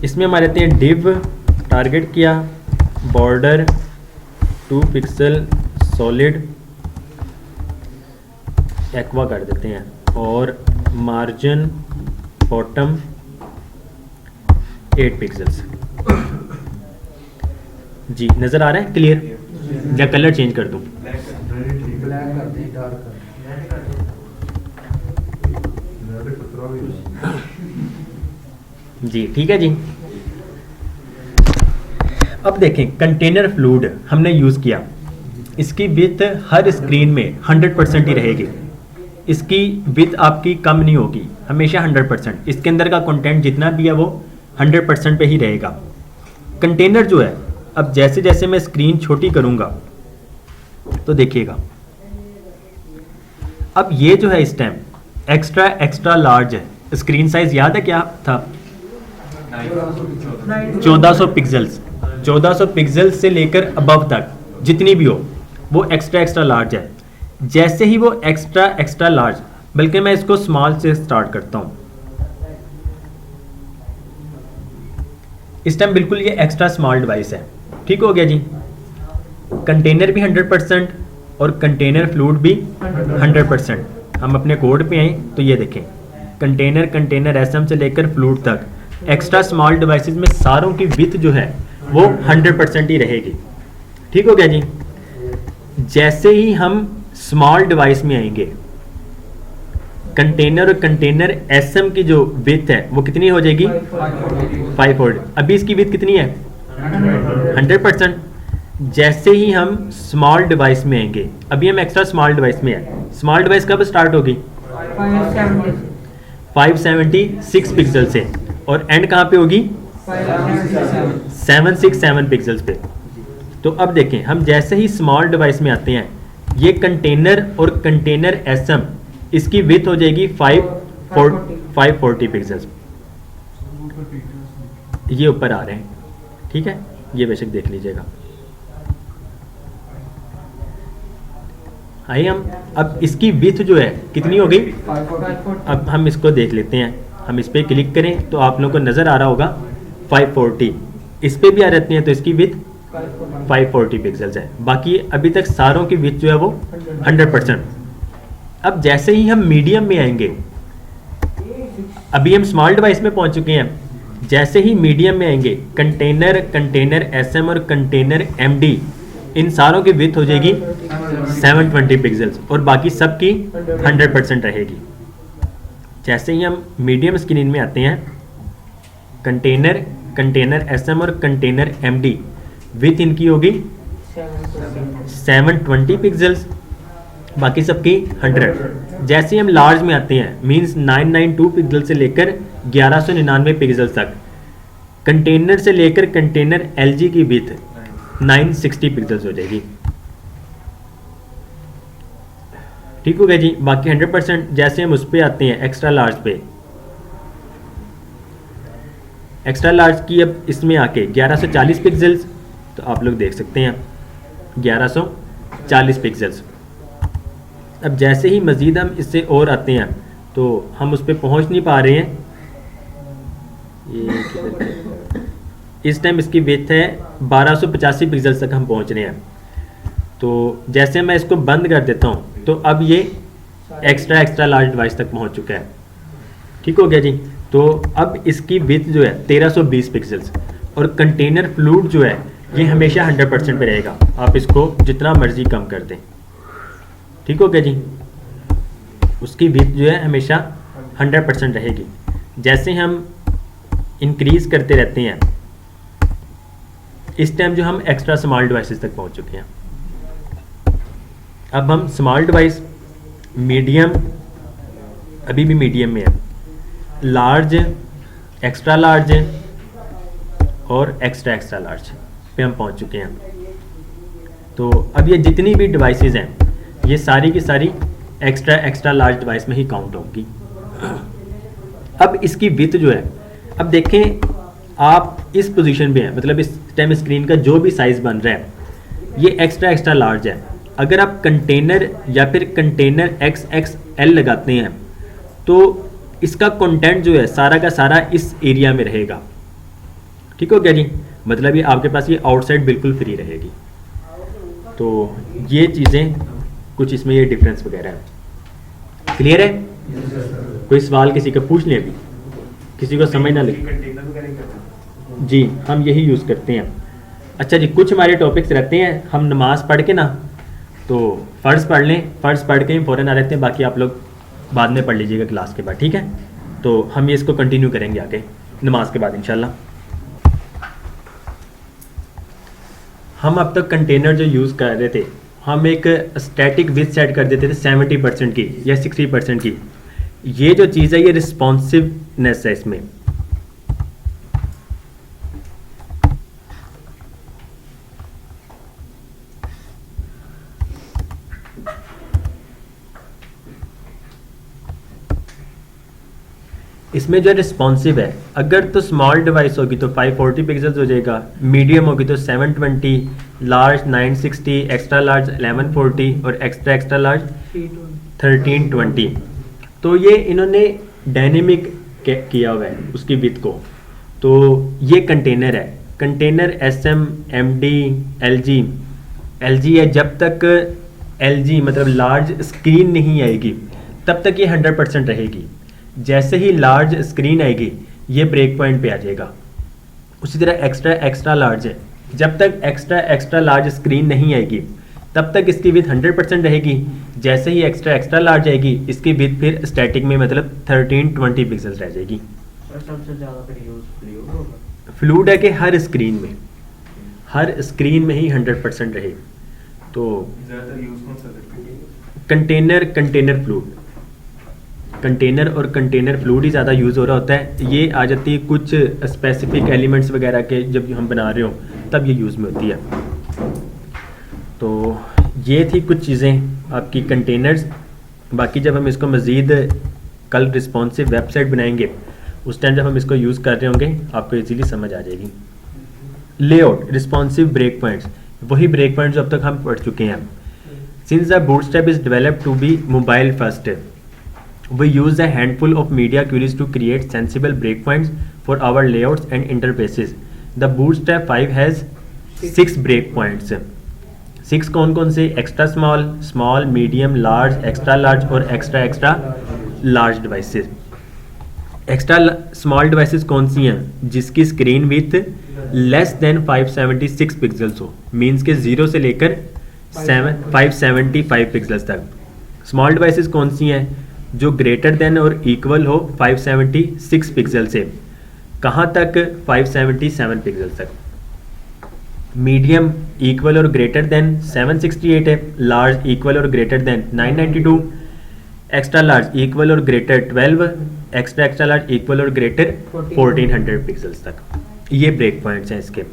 इसमें हमारे आते हैं डिव, टारगेट किया, बॉर्डर 2 पिक्सल, सॉलिड, एक्वा कर देते हैं, और मार्जिन बॉटम 8 पिक्सल्स। जी नज़र आ रहा है क्लियर? या कलर चेंज कर दूँ? ब्लैक कर दें, डार्क कर जी ठीक है जी। अब देखें कंटेनर फ्लूइड हमने यूज़ किया, इसकी विथ हर स्क्रीन में 100% ही रहेगी, इसकी विथ आपकी कम नहीं होगी, हमेशा 100%। इसके अंदर का कंटेंट जितना भी है वो 100% पे ही रहेगा। कंटेनर जो है, अब जैसे जैसे मैं स्क्रीन छोटी करूँगा तो देखिएगा, अब ये जो है इस टाइम एक्स्ट्रा लार्ज है। स्क्रीन साइज याद है क्या था? 1400 पिक्सल्स। 1400 पिक्सल्स से लेकर अबव तक जितनी भी हो वो एक्स्ट्रा लार्ज है। जैसे ही वो एक्स्ट्रा लार्ज, बल्कि मैं इसको स्मॉल से स्टार्ट करता हूं, इस टाइम बिल्कुल ये एक्स्ट्रा स्मॉल डिवाइस है। ठीक हो गया जी। कंटेनर भी 100% और कंटेनर फ्लूइड भी 100%। हम अपने कोड पे आए तो ये देखें, कंटेनर एसएम से लेकर फ्लूइड तक एक्स्ट्रा स्मॉल डिवाइसेस में सारों की विथ जो है वो 100% ही रहेगी। ठीक हो गया जी। जैसे ही हम स्मॉल डिवाइस में आएंगे, कंटेनर और कंटेनर एसएम की जो विथ है वो कितनी हो जाएगी? 540। अभी इसकी विथ कितनी है? 100%। जैसे ही हम स्मॉल डिवाइस में आएंगे, अभी हम एक्स्ट्रा स्मॉल डिवाइस में है, स्मॉल डिवाइस कब स्टार्ट होगी? 576 पिक्सल से, और एंड कहाँ पे होगी? 767 पिक्सल्स पे। तो अब देखें, हम जैसे ही स्मॉल डिवाइस में आते हैं, ये कंटेनर और कंटेनर एसएम, इसकी विथ हो जाएगी 540 पिक्सल्स। ये ऊपर आ रहे हैं, ठीक है, ये बेशक देख लीजिएगा। आइए हम अब इसकी विथ जो है कितनी हो गई? अब हम इसको देख लेते हैं। हम इस पर क्लिक करें तो आप लोगों को नज़र आ रहा होगा 540। इस पर भी आ जाती हैं तो इसकी विथ 540 पिक्सल्स है। बाकी अभी तक सारों की विथ जो है वो 100%। अब जैसे ही हम मीडियम में आएंगे, अभी हम स्मॉल डिवाइस में पहुंच चुके हैं, जैसे ही मीडियम में आएंगे, कंटेनर एसएम और कंटेनर एमडी, इन सारों की विथ हो जाएगी 720 पिक्सल्स और बाकी सब की 100% रहेगी। जैसे ही हम मीडियम स्क्रीन में आते हैं, कंटेनर एसएम और कंटेनर एमडी, विथ इनकी होगी 720 पिक्सल्स, बाकी सबकी 100। जैसे ही हम लार्ज में आते हैं, मींस 992 पिक्सल से लेकर 1199 पिक्सल तक, कंटेनर से लेकर कंटेनर एलजी की विथ 960 पिक्सल्स हो जाएगी। ठीक हो गया जी। बाकी 100%। जैसे हम उस पर आते हैं एक्स्ट्रा लार्ज पे, एक्स्ट्रा लार्ज की अब इसमें आके 1140 पिक्सल्स, तो आप लोग देख सकते हैं 1140 पिक्सल्स। अब जैसे ही मज़ीद हम इससे और आते हैं तो हम उस पर पहुँच नहीं पा रहे हैं। ये इस टाइम इसकी विड्थ है 1285 पिक्सल्स तक हम पहुँच रहे हैं। तो जैसे मैं इसको बंद कर देता हूँ तो अब ये एक्स्ट्रा लार्ज डिवाइस तक पहुँच चुका है। ठीक हो गया जी। तो अब इसकी विड्थ जो है 1320 पिक्सल्स, और कंटेनर फ्लूइड जो है ये हमेशा 100% पे रहेगा, आप इसको जितना मर्जी कम कर दें। ठीक हो गया जी। उसकी विड्थ जो है हमेशा 100% रहेगी। जैसे हम इंक्रीज़ करते रहते हैं, इस टाइम जो हम एक्स्ट्रा स्मॉल डिवाइसेस तक पहुंच चुके हैं। अब हम स्मॉल डिवाइस, मीडियम, अभी भी मीडियम में है, लार्ज, एक्स्ट्रा लार्ज और एक्स्ट्रा लार्ज पे हम पहुंच चुके हैं। तो अब ये जितनी भी डिवाइसेस हैं ये सारी की सारी एक्स्ट्रा लार्ज डिवाइस में ही काउंट होंगी। अब इसकी विड्थ जो है, अब देखें आप इस पोजीशन पे हैं, मतलब इस टाइम स्क्रीन का जो भी साइज़ बन रहा है ये एक्स्ट्रा लार्ज है। अगर आप कंटेनर या फिर कंटेनर XXL लगाते हैं तो इसका कंटेंट जो है सारा का सारा इस एरिया में रहेगा। ठीक हो गया जी। मतलब ये आपके पास ये आउटसाइड बिल्कुल फ्री रहेगी। तो ये चीज़ें कुछ इसमें ये डिफरेंस वगैरह है। क्लियर है? कोई सवाल किसी का पूछ लें, अभी किसी को समझ ना लगे। कंटेनर वगैरह करते हैं। जी हम यही यूज़ करते हैं। अच्छा जी, कुछ हमारे टॉपिक्स रहते हैं, हम नमाज़ पढ़ के ना तो फ़र्ज़ पढ़ लें, फ़र्ज़ पढ़ के ही फ़ौरन आ रहते हैं, बाकी आप लोग बाद में पढ़ लीजिएगा क्लास के बाद। ठीक है? तो हम ये इसको कंटिन्यू करेंगे आगे नमाज के बाद इंशाल्लाह। हम अब तक कंटेनर जो यूज़ कर रहे थे, हम एक स्टैटिक विथ सेट कर देते थे 70% की या 60% की। ये जो चीज़ है ये रिस्पॉन्सिवनेस है इसमें। इसमें जो रिस्पॉन्सिव है, अगर तो स्मॉल डिवाइस होगी तो 540 पिक्सल्स हो जाएगा, मीडियम होगी तो 720, लार्ज 960, एक्स्ट्रा लार्ज 1140 और एक्स्ट्रा एक्स्ट्रा लार्ज 1320। तो ये इन्होंने डायनेमिक किया हुआ है उसकी विड्थ को। तो ये कंटेनर है, कंटेनर SM, MD, LG है। जब तक LG मतलब लार्ज स्क्रीन नहीं आएगी तब तक ये 100% रहेगी। जैसे ही लार्ज स्क्रीन आएगी ये ब्रेक पॉइंट पे आ जाएगा। उसी तरह एक्स्ट्रा एक्स्ट्रा लार्ज है, जब तक एक्स्ट्रा एक्स्ट्रा लार्ज स्क्रीन नहीं आएगी तब तक इसकी विड्थ 100% रहेगी। जैसे ही एक्स्ट्रा एक्स्ट्रा लार्ज आएगी इसकी विड्थ फिर स्टैटिक में मतलब 1320 पिक्सल्स रह जाएगी। सर सबसे ज़्यादा फिर यूज़ फ्लूइड होगा। फ्लूइड है कि हर स्क्रीन में ही 100% रहे। तो ज़्यादातर यूज़ कौन सा करते हैं? कंटेनर फ्लूइड, कंटेनर और कंटेनर फ्लूइड ही ज़्यादा यूज़ हो रहा होता है। ये आ जाती है कुछ स्पेसिफिक एलिमेंट्स वगैरह के, जब हम बना रहे हो तब ये यूज़ में होती है। तो ये थी कुछ चीज़ें आपकी कंटेनर्स। बाकी जब हम इसको मज़ीद कल रिस्पॉन्सिव वेबसाइट बनाएंगे उस टाइम जब हम इसको यूज़ कर रहे होंगे आपको इजीली समझ आ जाएगी। लेआउट, रिस्पॉन्सिव ब्रेक पॉइंट्स, वही ब्रेक पॉइंट्स जो अब तक हम पढ़ चुके हैं। Since the Bootstrap is developed to be mobile first, we use a handful of media queries to create sensible breakpoints for our layouts and interfaces. The Bootstrap 5 has 6 breakpoints. 6 कौन कौन से? Extra small, small, medium, large, extra large और extra extra large devices. Extra small devices कौन सी हैं? जिसकी screen width less than 576 pixels हो, means के 0 से लेकर 575 पिक्सल्स तक। स्मॉल डिवाइसेस कौन सी हैं? जो ग्रेटर देन और इक्वल हो 576 पिक्सल से। कहाँ तक? 577 पिक्सल तक। मीडियम इक्वल और ग्रेटर देन 768 है, लार्ज इक्वल और greater than 992, extra large equal और greater 12, extra extra large equal और ग्रेटर 1400 पिक्सल्स तक। ये ब्रेक पॉइंट्स हैं इसके।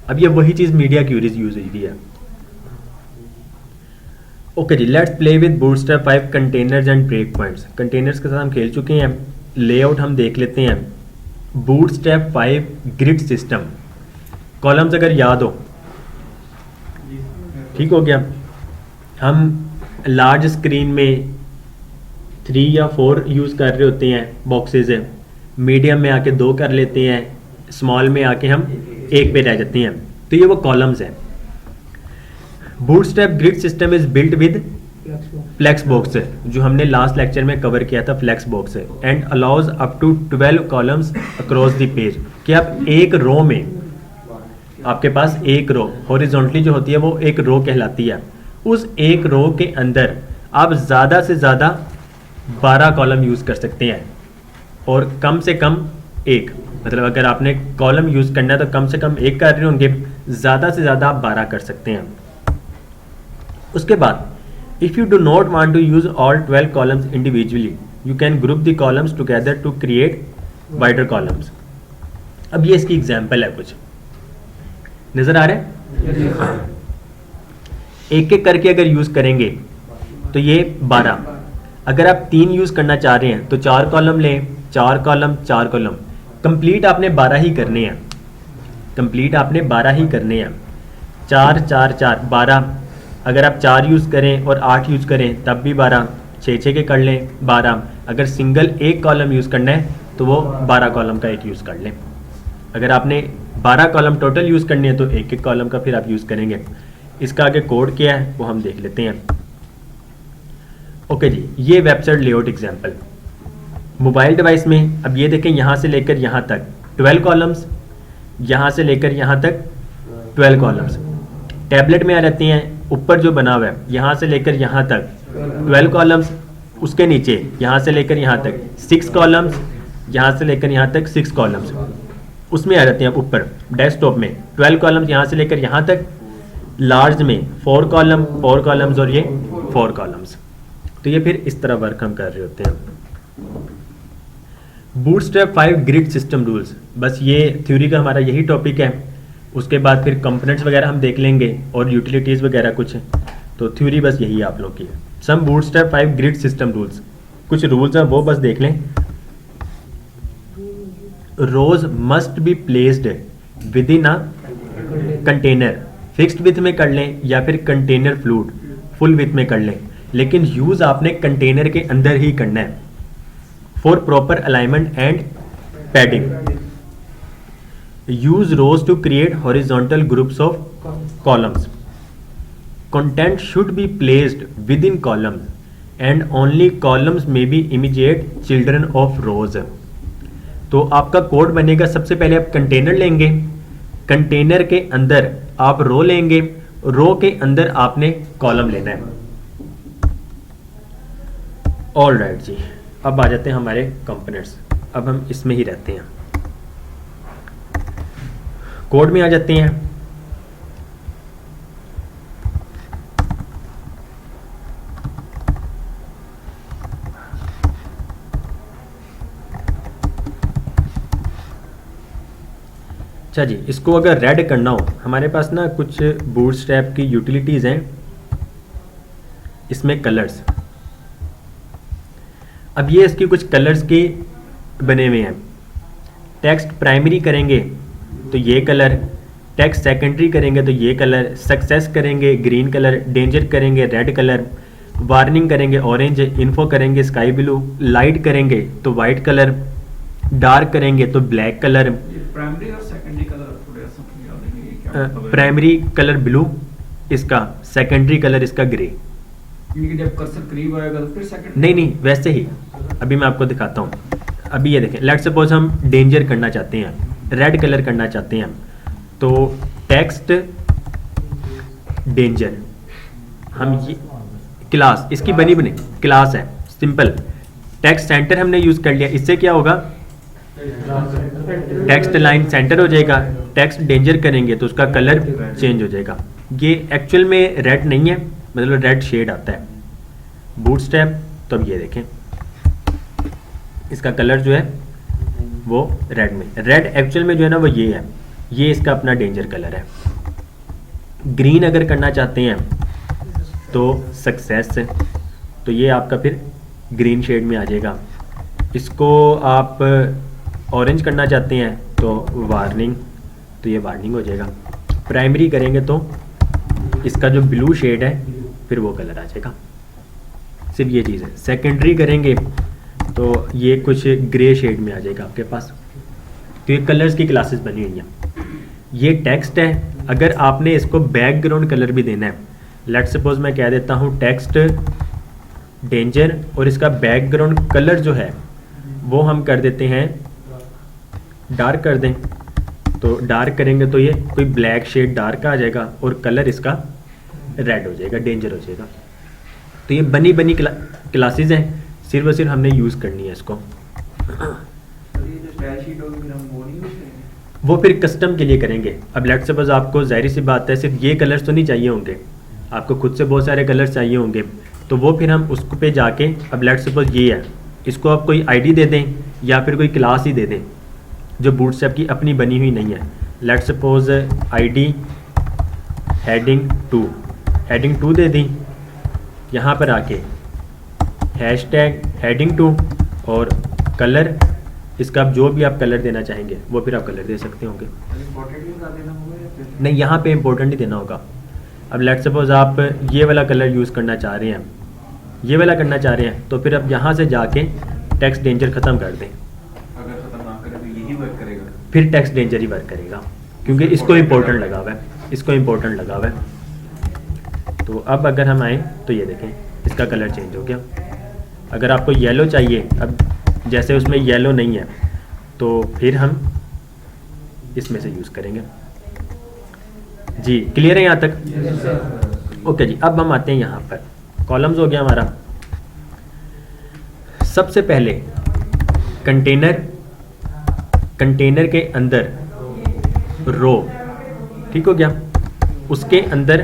अब ये वही चीज़ मीडिया क्यूरीज यूज हुई है। ओके जी, let's play with Bootstrap 5 containers and break points. Containers के साथ हम खेल चुके हैं, लेआउट हम देख लेते हैं। बूटस्ट्रैप 5 ग्रिड सिस्टम, कॉलम्स अगर याद हो, ठीक हो गया। हम लार्ज स्क्रीन में 3 या 4 यूज़ कर रहे होते हैं, बॉक्सेस है। मीडियम में आके 2 कर लेते हैं, स्मॉल में आके हम 1 पे रह जाते हैं। तो ये वो कॉलम्स हैं। Bootstrap grid system is built with flexbox, जो हमने लास्ट लेक्चर में कवर किया था, फ्लेक्सबॉक्स है। And allows up to 12 columns across the page, कि आप एक रो में, आपके पास एक रो हॉरिजॉन्टली जो होती है वो एक रो कहलाती है। उस एक रो के अंदर आप ज़्यादा से ज़्यादा 12 कॉलम यूज़ कर सकते हैं और कम से कम 1, मतलब अगर आपने कॉलम यूज़ करना है तो कम से कम 1 कर रहे होंगे, ज़्यादा से ज़्यादा आप 12 कर सकते हैं। उसके बाद if you do not want to use all 12 columns individually, you can group the columns together to create wider columns. अब ये इसकी एग्जांपल है, कुछ नजर आ रहा है? एक एक करके अगर यूज करेंगे तो ये 12। अगर आप 3 यूज करना चाह रहे हैं तो 4 कॉलम लें, 4 कॉलम 4 कॉलम, कंप्लीट आपने 12 ही करने हैं, कंप्लीट आपने 12 ही करने हैं। 4 4 4 12। अगर आप 4 यूज़ करें और 8 यूज़ करें तब भी 12, 6 के कर लें 12। अगर सिंगल एक कॉलम यूज़ करना है तो वो 12 कॉलम का एक यूज़ कर लें। अगर आपने 12 कॉलम टोटल यूज़ करनी है तो एक एक कॉलम का फिर आप यूज़ करेंगे। इसका आगे कोड क्या है वो हम देख लेते हैं। ओके जी, ये website layout example mobile device में। अब ये देखें, यहाँ से लेकर यहाँ तक 12 कॉलम्स, यहाँ से लेकर यहाँ तक 12 कॉलम्स। टैबलेट में आ जाती हैं, ऊपर जो बना हुआ है यहाँ से लेकर यहाँ तक 12 कॉलम्स, उसके नीचे यहाँ से लेकर यहाँ तक 6 कॉलम्स, यहाँ से लेकर यहाँ तक 6 कॉलम्स। उसमें आ जाते हैं ऊपर डेस्कटॉप में 12 कॉलम्स यहाँ से लेकर यहाँ तक, लार्ज में 4 कॉलम्स और ये 4 कॉलम्स। तो ये फिर इस तरह वर्क हम कर रहे होते हैं। बूटस्ट्रैप 5 ग्रिड सिस्टम रूल्स, बस ये थ्योरी का हमारा यही टॉपिक है। उसके बाद फिर कंपोनेंट्स वगैरह हम देख लेंगे और यूटिलिटीज़ वगैरह कुछ, तो थ्योरी बस यही आप लोग की है। Some bootstrap 5 grid system rules, कुछ रूल्स हैं वो बस देख लें। Rows must be placed within a container, fixed width में कर लें या फिर कंटेनर फ्लूड फुल विथ में कर लें, लेकिन यूज आपने कंटेनर के अंदर ही करना है for proper alignment and padding. Use rows to create horizontal groups of columns. Content should be placed within columns and only columns may be immediate children of rows. तो आपका code बनेगा, सबसे पहले आप कंटेनर लेंगे, container के अंदर आप रो लेंगे, रो के अंदर आपने कॉलम लेना है। ऑल राइट जी, अब आ जाते हैं हमारे कंपोनेंट्स। अब हम इसमें ही रहते हैं, कोड में आ जाते हैं। अच्छा जी, इसको अगर रेड करना हो, हमारे पास ना कुछ बूटस्ट्रैप की यूटिलिटीज़ हैं, इसमें कलर्स। अब ये इसकी कुछ कलर्स के बने हुए हैं। टेक्स्ट प्राइमरी करेंगे तो ये कलर, टेक्स्ट सेकेंडरी करेंगे तो ये कलर, सक्सेस करेंगे ग्रीन कलर, डेंजर करेंगे रेड कलर, वार्निंग करेंगे ऑरेंज, इन्फो करेंगे स्काई ब्लू, लाइट करेंगे तो वाइट कलर, डार्क करेंगे तो ब्लैक कलर। प्राइमरी और सेकेंडरी कलर थोड़ा सा समझा देंगे क्या मतलब है? प्राइमरी कलर ब्लू इसका, सेकेंडरी कलर इसका ग्रे। यानी कि जब कर्सर करीब आएगा तो फिर सेकंड नहीं वैसे ही, अभी मैं आपको दिखाता हूँ। अभी ये देखें, लेट्स सपोज हम डेंजर करना चाहते हैं, रेड कलर करना चाहते हैं, तो टेक्स्ट डेंजर, हम ये क्लास इसकी बनी क्लास है, सिंपल। टेक्स्ट सेंटर हमने यूज़ कर लिया, इससे क्या होगा, टेक्स्ट लाइन सेंटर हो जाएगा। टेक्स्ट डेंजर करेंगे तो उसका कलर चेंज हो जाएगा। ये एक्चुअल में रेड नहीं है, मतलब रेड शेड आता है बूटस्ट्रैप। तो अब ये देखें, इसका कलर जो है वो रेड में, रेड एक्चुअल में जो है ना वो ये है, ये इसका अपना डेंजर कलर है। ग्रीन अगर करना चाहते हैं तो सक्सेस, तो ये आपका फिर ग्रीन शेड में आ जाएगा। इसको आप ऑरेंज करना चाहते हैं तो वार्निंग, तो ये वार्निंग हो जाएगा। प्राइमरी करेंगे तो इसका जो ब्लू शेड है फिर वो कलर आ जाएगा, सिर्फ ये चीज़ है। सेकेंडरी करेंगे तो ये कुछ ग्रे शेड में आ जाएगा आपके पास। तो ये कलर्स की क्लासेस बनी हुई हैं। ये टेक्स्ट है, अगर आपने इसको बैकग्राउंड कलर भी देना है, लेट्स सपोज मैं कह देता हूँ टेक्स्ट डेंजर और इसका बैकग्राउंड कलर जो है वो हम कर देते हैं डार्क कर दें, तो डार्क करेंगे तो ये कोई ब्लैक शेड डार्क आ जाएगा और कलर इसका रेड हो जाएगा, डेंजर हो जाएगा। तो ये बनी क्लासेस हैं, सिर्फ और सिर्फ हमने यूज़ करनी है इसको। ये जो स्टाइल शीट होगी फिर हम वो नहीं यूज करेंगे? वो फिर कस्टम के लिए करेंगे। अब लेट्स सपोज आपको जाहिर सी बात है सिर्फ ये कलर्स तो नहीं चाहिए होंगे, आपको खुद से बहुत सारे कलर्स चाहिए होंगे, तो वो फिर हम उसको पे जाके, अब लेट्स सपोज ये है, इसको आप कोई आईडी दे दें या फिर कोई क्लास ही दे दें जो बूटस्ट्रैप की अपनी बनी हुई नहीं है। लेट्स सपोज आईडी हेडिंग 2 दे दी, यहाँ पर आके हैशटैग हेडिंग 2 और कलर, इसका आप जो भी आप कलर देना चाहेंगे वो फिर आप कलर दे सकते होंगे। इंपॉर्टेंटली बता देना होगा या फिर नहीं, यहाँ पे इंपॉर्टेंट ही देना होगा। अब लेट्स सपोज आप ये वाला कलर यूज़ करना चाह रहे हैं, ये वाला करना चाह रहे हैं, तो फिर अब यहाँ से जाके टेक्स्ट डेंजर ख़त्म कर दें, अगर खत्म ना करे तो यही वर्क करेगा? फिर टेक्स्ट डेंजर ही वर्क करेगा क्योंकि इसको इम्पोर्टेंट लगा हुआ है, इसको इम्पोर्टेंट लगा हुआ है। तो अब अगर हम आएँ तो ये देखें इसका कलर चेंज हो गया। अगर आपको येलो चाहिए, अब जैसे उसमें येलो नहीं है तो फिर हम इसमें से यूज़ करेंगे। जी क्लियर है यहाँ तक? ओके जी, अब हम आते हैं यहाँ पर, कॉलम्स हो गया हमारा। सबसे पहले कंटेनर के अंदर रो, ठीक हो गया, उसके अंदर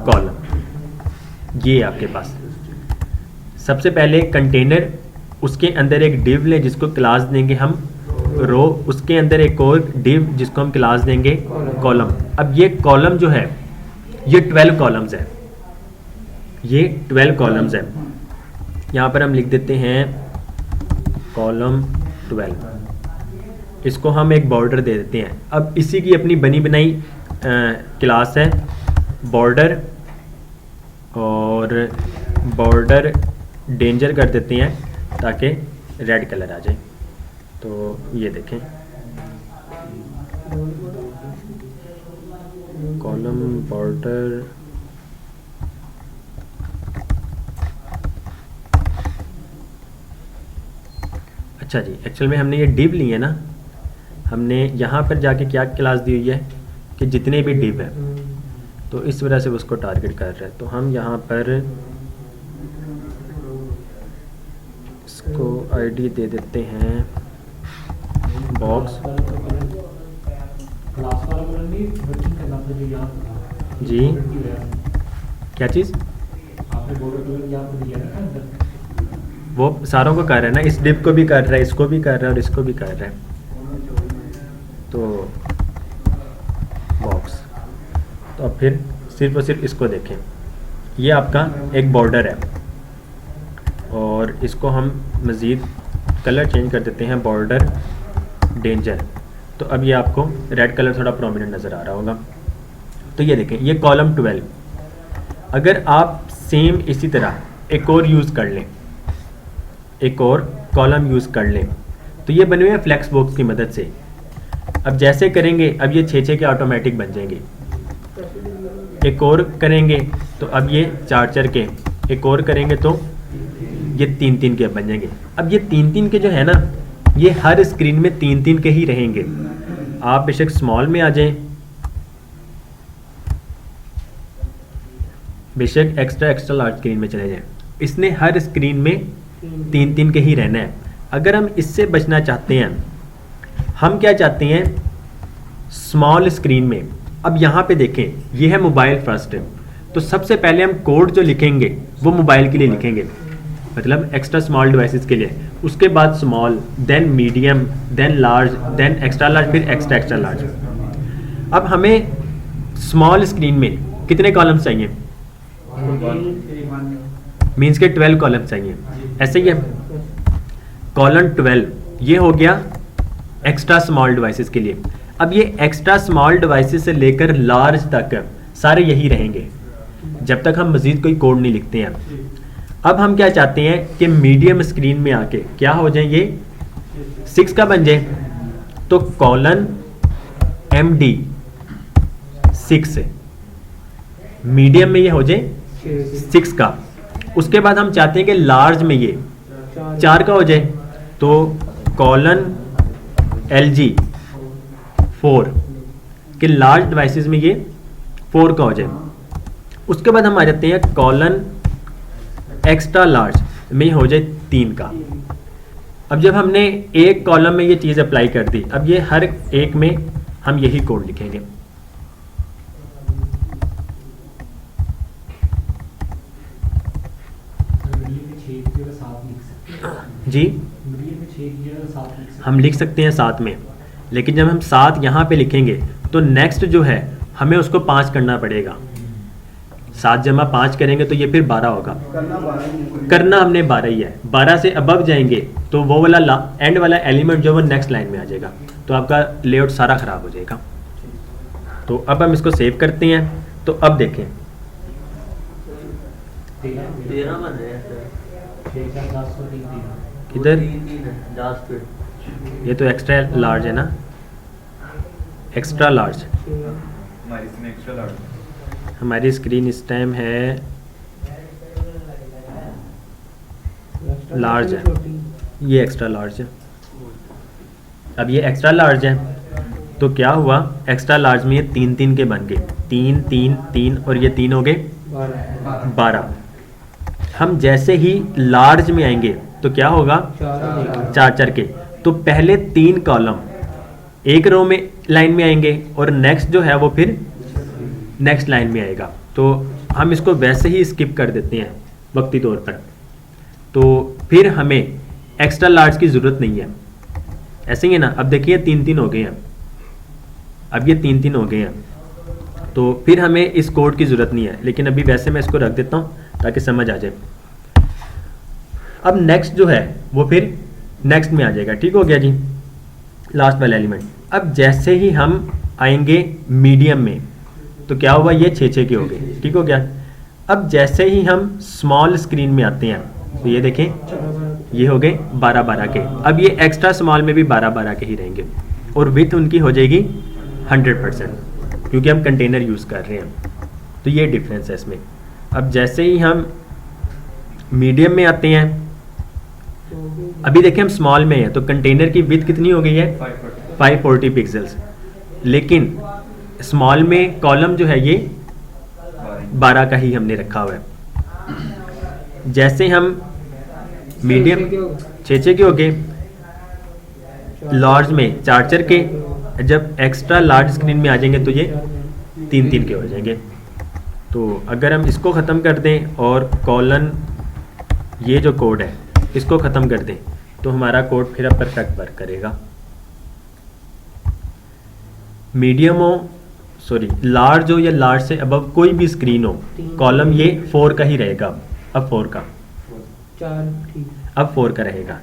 कॉलम, ये आपके पास सबसे पहले कंटेनर, उसके अंदर एक डिव ले जिसको क्लास देंगे हम रो, उसके अंदर एक और डिव जिसको हम क्लास देंगे कॉलम। अब ये कॉलम जो है ये 12 कॉलम्स है, ये 12 कॉलम्स है। यहाँ पर हम लिख देते हैं कॉलम 12, इसको हम एक बॉर्डर दे देते हैं। अब इसी की अपनी बनी बनाई क्लास है बॉर्डर, और बॉर्डर डेंजर कर देते हैं ताकि रेड कलर आ जाए। तो ये देखें कॉलम बॉर्डर, अच्छा जी, एक्चुअल में हमने ये डिव लिए ना, हमने यहाँ पर जाके क्या क्लास दी हुई है कि जितने भी डिव है, तो इस वजह से उसको टारगेट कर रहा है। तो हम यहाँ पर इसको आईडी दे देते हैं बॉक्स क्लास वाला कलर नहीं वर्किंग करना मुझे यहाँ था। जी। क्या चीज़? आपने बॉर्डर कलर यहाँ पर दिया ना अंदर, वो सारों को कर रहा है ना, इस डिप को भी कर रहा है, इसको भी कर रहा है और इसको भी कर रहा है। तो बॉक्स, तो अब फिर सिर्फ और सिर्फ इसको देखें, ये आपका एक बॉर्डर है और इसको हम मज़ीद कलर चेंज कर देते हैं बॉर्डर डेंजर। तो अब ये आपको रेड कलर थोड़ा प्रोमिनेंट नज़र आ रहा होगा। तो ये देखें, ये कॉलम 12। अगर आप सेम इसी तरह एक और यूज़ कर लें, एक और कॉलम यूज़ कर लें, तो ये बने हुए हैं फ्लेक्स बॉक्स की मदद से। अब जैसे करेंगे, अब ये 6-6 के ऑटोमेटिक बन जाएंगे। एक और करेंगे तो अब ये 4-4 के, एक और करेंगे तो ये 3-3 के बन जाएंगे। अब ये 3-3 के जो है ना, ये हर स्क्रीन में 3-3 के ही रहेंगे। आप बेशक स्मॉल में आ जाएं, बेशक एक्स्ट्रा लार्ज स्क्रीन में चले जाएं, इसने हर स्क्रीन में 3-3 के ही रहना है। अगर हम इससे बचना चाहते हैं, हम क्या चाहते हैं स्मॉल स्क्रीन में। अब यहाँ पे देखें, ये है मोबाइल फर्स्ट, तो सबसे पहले हम कोड जो लिखेंगे वो मोबाइल के लिए लिखेंगे, मतलब एक्स्ट्रा स्मॉल डिवाइसेस के लिए। उसके बाद small, then medium, then large, then extra large, फिर एक्स्ट्रा लार्ज। अब हमें स्मॉल स्क्रीन में कितने कॉलम्स चाहिए? मीन्स के 12 कॉलम चाहिए, ऐसे ही है। कॉलम 12 ये हो गया एक्स्ट्रा स्मॉल डिवाइसेस के लिए। अब ये एक्स्ट्रा स्मॉल डिवाइसेस से लेकर लार्ज तक सारे यही रहेंगे जब तक हम मज़ीद कोई कोड नहीं लिखते हैं। अब हम क्या चाहते हैं कि मीडियम स्क्रीन में आके क्या हो जाए, ये 6 का बन जाए। तो कॉलन MD 6, मीडियम में ये हो जाए 6 का। उसके बाद हम चाहते हैं कि लार्ज में ये 4 का हो जाए, तो कॉलन LG 4 कि लार्ज डिवाइसेस में ये 4 का हो जाए। उसके बाद हम आ जाते हैं कॉलन एक्स्ट्रा लार्ज में हो जाए 3 का। अब जब हमने एक कॉलम में ये चीज़ अप्लाई कर दी, अब ये हर एक में हम यही कोड लिखेंगे। जी, हम लिख सकते हैं 7 में, लेकिन जब हम 7 यहाँ पे लिखेंगे तो नेक्स्ट जो है हमें उसको 5 करना पड़ेगा। 7 जमा 5 करेंगे तो ये फिर 12 होगा। करना हमने 12 ही है। 12 से अबव जाएंगे तो वो वाला एंड वाला एलिमेंट जो वो नेक्स्ट लाइन में आ जाएगा, तो आपका लेआउट सारा ख़राब हो जाएगा। तो अब हम इसको सेव करते हैं। तो अब देखें 13 बन रहे हैं इधर, 3 है लास्ट पे। ये तो एक्स्ट्रा लार्ज है ना, एक्स्ट्रा लार्ज। हमारी इसमें एक्स्ट्रा लार्ज हमारी स्क्रीन इस टाइम है लार्ज है, ये एक्स्ट्रा लार्ज है। अब ये एक्स्ट्रा लार्ज है तो क्या हुआ, एक्स्ट्रा लार्ज में ये 3-3 के बन गए, 3 3 3 और ये 3 हो गए 12। हम जैसे ही लार्ज में आएंगे तो क्या होगा, 4-4 के। तो पहले 3 कॉलम एक रो में लाइन में आएंगे और नेक्स्ट जो है वो फिर नेक्स्ट लाइन में आएगा। तो हम इसको वैसे ही स्किप कर देते हैं वक्ती तौर पर, तो फिर हमें एक्स्ट्रा लार्ज की ज़रूरत नहीं है। ऐसे ही है ना। अब देखिए 3-3 हो गए हैं, अब ये 3-3 हो गए हैं, तो फिर हमें इस कोड की ज़रूरत नहीं है। लेकिन अभी वैसे मैं इसको रख देता हूँ ताकि समझ आ जाए। अब नेक्स्ट जो है वो फिर नेक्स्ट में आ जाएगा। ठीक हो गया जी, लास्ट वाला एलिमेंट। अब जैसे ही हम आएंगे मीडियम में तो क्या हुआ, ये 6-6 के हो गए। ठीक हो गया। अब जैसे ही हम स्मॉल स्क्रीन में आते हैं तो ये देखें ये हो गए 12-12 के। अब ये एक्स्ट्रा स्मॉल में भी 12-12 के ही रहेंगे और विथ उनकी हो जाएगी 100%, क्योंकि हम कंटेनर यूज़ कर रहे हैं। तो ये डिफरेंस है इसमें। अब जैसे ही हम मीडियम में आते हैं, अभी देखें हम स्मॉल में हैं तो कंटेनर की विथ कितनी हो गई है, 540 पिक्सल्स। लेकिन स्मॉल में कॉलम जो है ये 12 का ही हमने रखा हुआ है। जैसे हम मीडियम 6-6 के हो गए, लार्ज में 4-4 के, जब एक्स्ट्रा लार्ज स्क्रीन में आ जाएंगे तो ये 3-3 के हो जाएंगे। तो अगर हम इसको ख़त्म कर दें और कॉलन ये जो कोड है इसको ख़त्म कर दें तो हमारा कोड फिर अब परफेक्ट वर्क करेगा। मीडियम हो, सॉरी लार्ज हो या लार्ज से अबव कोई भी स्क्रीन हो, कॉलम ये 4 का ही रहेगा। अब 4 का, 4 ठीक, अब 4 का रहेगा।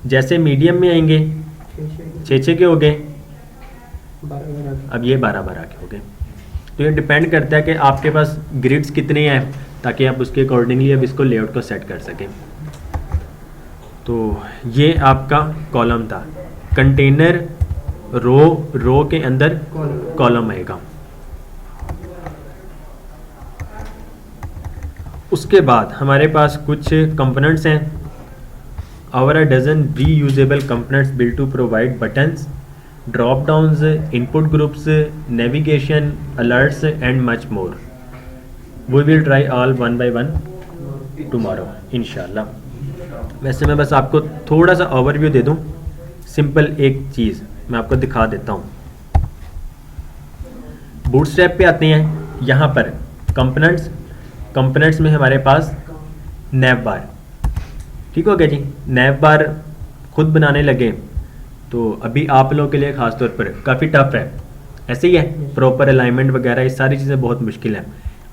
जैसे मीडियम में आएंगे 6-6 के हो गए, 12 अब ये 12-12 के हो गए। तो ये डिपेंड करता है कि आपके पास ग्रिड्स कितने हैं ताकि आप उसके अकॉर्डिंगली अब इसको लेआउट को सेट कर सकें। तो ये आपका कॉलम था। कंटेनर रो के अंदर कॉलम आएगा। उसके बाद हमारे पास कुछ कंपोनेंट्स हैं। Over a dozen reusable components built to provide buttons, dropdowns, input groups, navigation, alerts and much more. We will try all one by one tomorrow इंशाल्लाह। वैसे मैं बस आपको थोड़ा सा ओवरव्यू दे दूं। सिंपल एक चीज़ मैं आपको दिखा देता हूँ। बूटस्ट्रैप पे आते हैं, यहाँ पर कंपोनेंट्स में हमारे पास नैव बार। ठीक हो गया जी। नैव बार खुद बनाने लगे तो अभी आप लोगों के लिए ख़ास तौर पर काफ़ी टफ है। ऐसे ही है, प्रॉपर अलाइनमेंट वगैरह ये सारी चीज़ें बहुत मुश्किल है।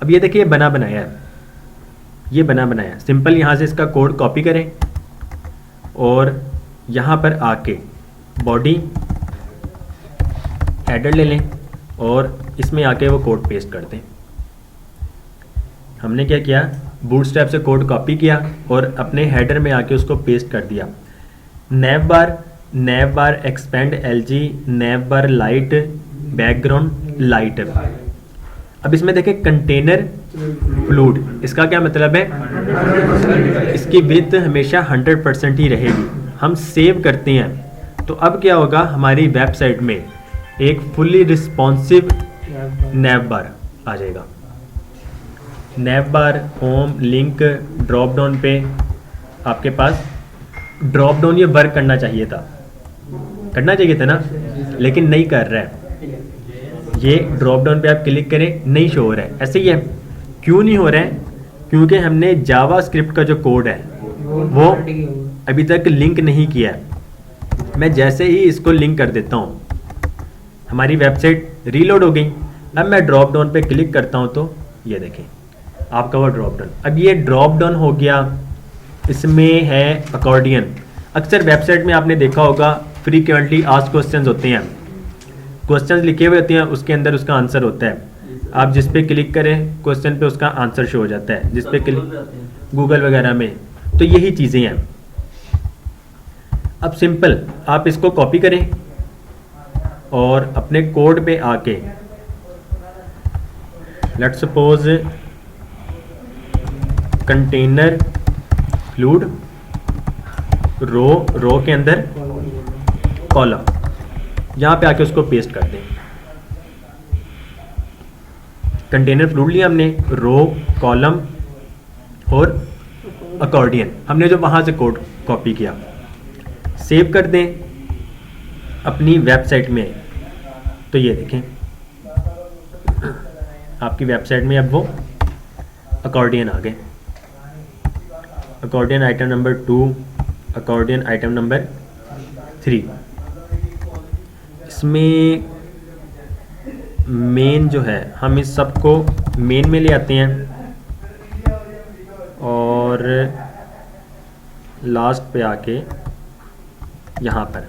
अब ये देखिए बना बनाया है, ये बना बनाया। सिंपल यहाँ से इसका कोड कॉपी करें और यहाँ पर आके बॉडी हेडर ले लें और इसमें आके वो कोड पेस्ट कर दें। हमने क्या किया, बूटस्ट्रैप से कोड कॉपी किया और अपने हेडर में आके उसको पेस्ट कर दिया। नैव बार एक्सपेंड LG नैव बार लाइट बैकग्राउंड लाइट। अब इसमें देखें कंटेनर फ्लूड, इसका क्या मतलब है, इसकी विड्थ हमेशा 100% ही रहेगी। हम सेव करते हैं तो अब क्या होगा, हमारी वेबसाइट में एक फुल्ली रिस्पॉन्सिव नैव बार आ जाएगा। नैव बार होम लिंक ड्रॉप डाउन पे आपके पास ड्रॉप डाउन ये वर्क करना चाहिए था, ना, लेकिन नहीं कर रहा है। ये ड्रॉप डाउन पे आप क्लिक करें, नहीं शो हो रहा है। ऐसे ही है। क्यों नहीं हो रहा है, क्योंकि हमने जावा स्क्रिप्ट का जो कोड है वो अभी तक लिंक नहीं किया है। मैं जैसे ही इसको लिंक कर देता हूँ हमारी वेबसाइट रीलोड हो गई। अब मैं ड्रॉप डाउन पे क्लिक करता हूँ तो ये देखें आपका वो ड्रॉप डाउन। अब ये ड्रॉप डाउन हो गया, इसमें है अकॉर्डियन। अक्सर वेबसाइट में आपने देखा होगा फ्रीक्वेंटली आस्क्ड क्वेश्चंस होते हैं, क्वेश्चंस लिखे हुए होते हैं, उसके अंदर उसका आंसर होता है। आप जिस पे क्लिक करें क्वेश्चन पे उसका आंसर शो हो जाता है, जिस पे क्लिक गूगल वगैरह में। तो यही चीज़ें हैं। अब सिंपल आप इसको कॉपी करें और अपने कोड पे आके लेट्स सपोज कंटेनर फ्लूड रो के अंदर कॉलम, यहाँ पे आके उसको पेस्ट कर दें। कंटेनर फ्लूड लिया हमने, रो कॉलम और अकॉर्डियन, हमने जो वहाँ से कोड कॉपी किया, सेव कर दें। अपनी वेबसाइट में, तो ये देखें आपकी वेबसाइट में अब वो अकॉर्डियन आ गए। Accordion item number 2, accordion item number 3। इसमें मेन जो है, हम इस सब को मेन में ले आते हैं और लास्ट पे आके यहाँ पर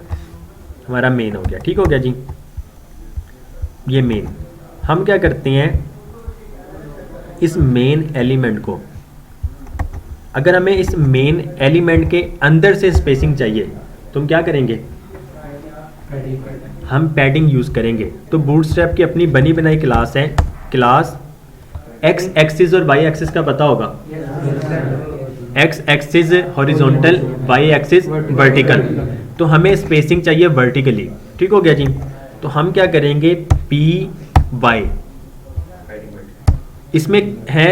हमारा मेन हो गया। ठीक हो गया जी, ये मेन। हम क्या करते हैं, इस मेन एलिमेंट को, अगर हमें इस मेन एलिमेंट के अंदर से स्पेसिंग चाहिए तो हम क्या करेंगे, हम पैडिंग यूज़ करेंगे। तो बूटस्ट्रैप की अपनी बनी बनाई क्लास है, क्लास एक्स एक्सिस और वाई एक्सिस का पता होगा, X axis horizontal, Y axis vertical. तो हमें स्पेसिंग चाहिए वर्टिकली। ठीक हो गया जी। तो हम क्या करेंगे, पी वाई, इसमें है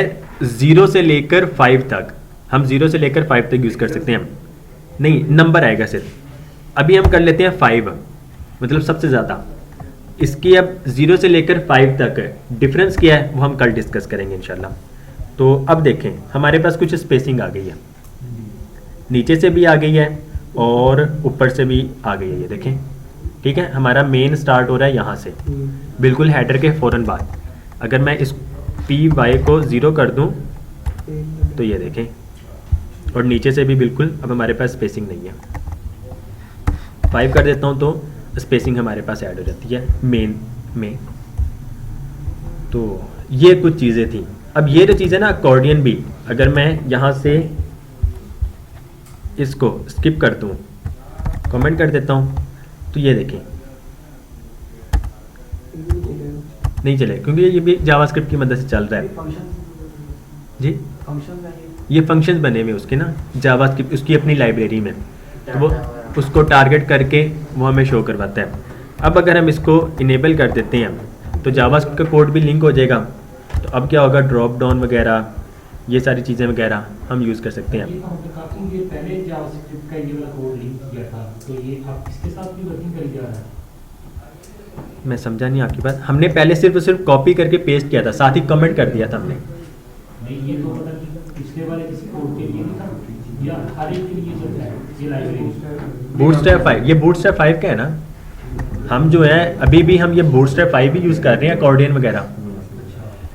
0 से लेकर 5 तक, हम 0 से लेकर 5 तक यूज़ कर सकते हैं। हम नहीं, नंबर आएगा सिर्फ। अभी हम कर लेते हैं 5, मतलब सबसे ज़्यादा। इसकी अब 0 से लेकर 5 तक डिफरेंस क्या है वो हम कल डिस्कस करेंगे इंशाल्लाह। तो अब देखें, हमारे पास कुछ स्पेसिंग आ गई है, नीचे से भी आ गई है और ऊपर से भी आ गई है, ये देखें। ठीक है, हमारा मेन स्टार्ट हो रहा है यहाँ से, बिल्कुल हेडर के फ़ौरन बाद। अगर मैं इस पी वाई को 0 कर दूँ तो ये देखें, और नीचे से भी बिल्कुल अब हमारे पास स्पेसिंग नहीं है। 5 कर देता हूँ तो स्पेसिंग हमारे पास ऐड हो जाती है मेन में। तो ये कुछ चीज़ें थी। अब ये जो चीज़ है ना अकॉर्डियन भी, अगर मैं यहाँ से इसको स्किप कर दूँ, कमेंट कर देता हूँ, तो ये देखें नहीं चले, क्योंकि ये भी जावास्क्रिप्ट की मदद से चल रहा है जी। ये फंक्शंस बने हुए उसके ना जावास्क्रिप्ट, उसकी अपनी लाइब्रेरी में, तो वो उसको टारगेट करके वो हमें शो करवाता है। अब अगर हम इसको इनेबल कर देते हैं तो जावास्क्रिप्ट का कोड भी लिंक हो जाएगा। तो अब क्या होगा, ड्रॉप डाउन वगैरह, ये सारी चीज़ें वगैरह हम यूज़ कर सकते हैं। काफी ये पहले जावास्क्रिप्ट का ये वाला कोड लिंक किया था, तो ये आप इसके साथ भी वर्किंग करी जा रहा है? मैं समझा नहीं आपकी बात। हमने पहले सिर्फ कॉपी करके पेस्ट किया था, साथ ही कमेंट कर दिया था हमने। नहीं, ये तो पता कि पिछले वाले किसी कोड के लिए नहीं था, या हर एक के लिए चलता है ये लाइब्रेरी? बूटस्ट्रैप 5, ये बूटस्ट्रैप 5 का है ना। हम जो है अभी भी हम ये बूटस्ट्रैप 5 भी यूज़ कर रहे हैं, अकॉर्डियन वगैरह।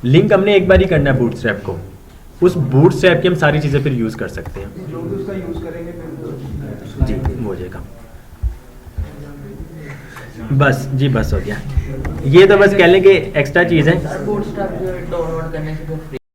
लिंक हमने एक बार ही करना है बूटस्ट्रैप को, उस बूटस्ट्रैप की हम सारी चीज़ें फिर यूज़ कर सकते हैं। जो भी उसका यूज़ करेंगे फिर जी हो जाएगा। बस जी, बस हो गया। ये तो बस कह लेंगे एक्स्ट्रा चीज़ है। बूटस्ट्रैप जो डाउनलोड करने से फिर फ्री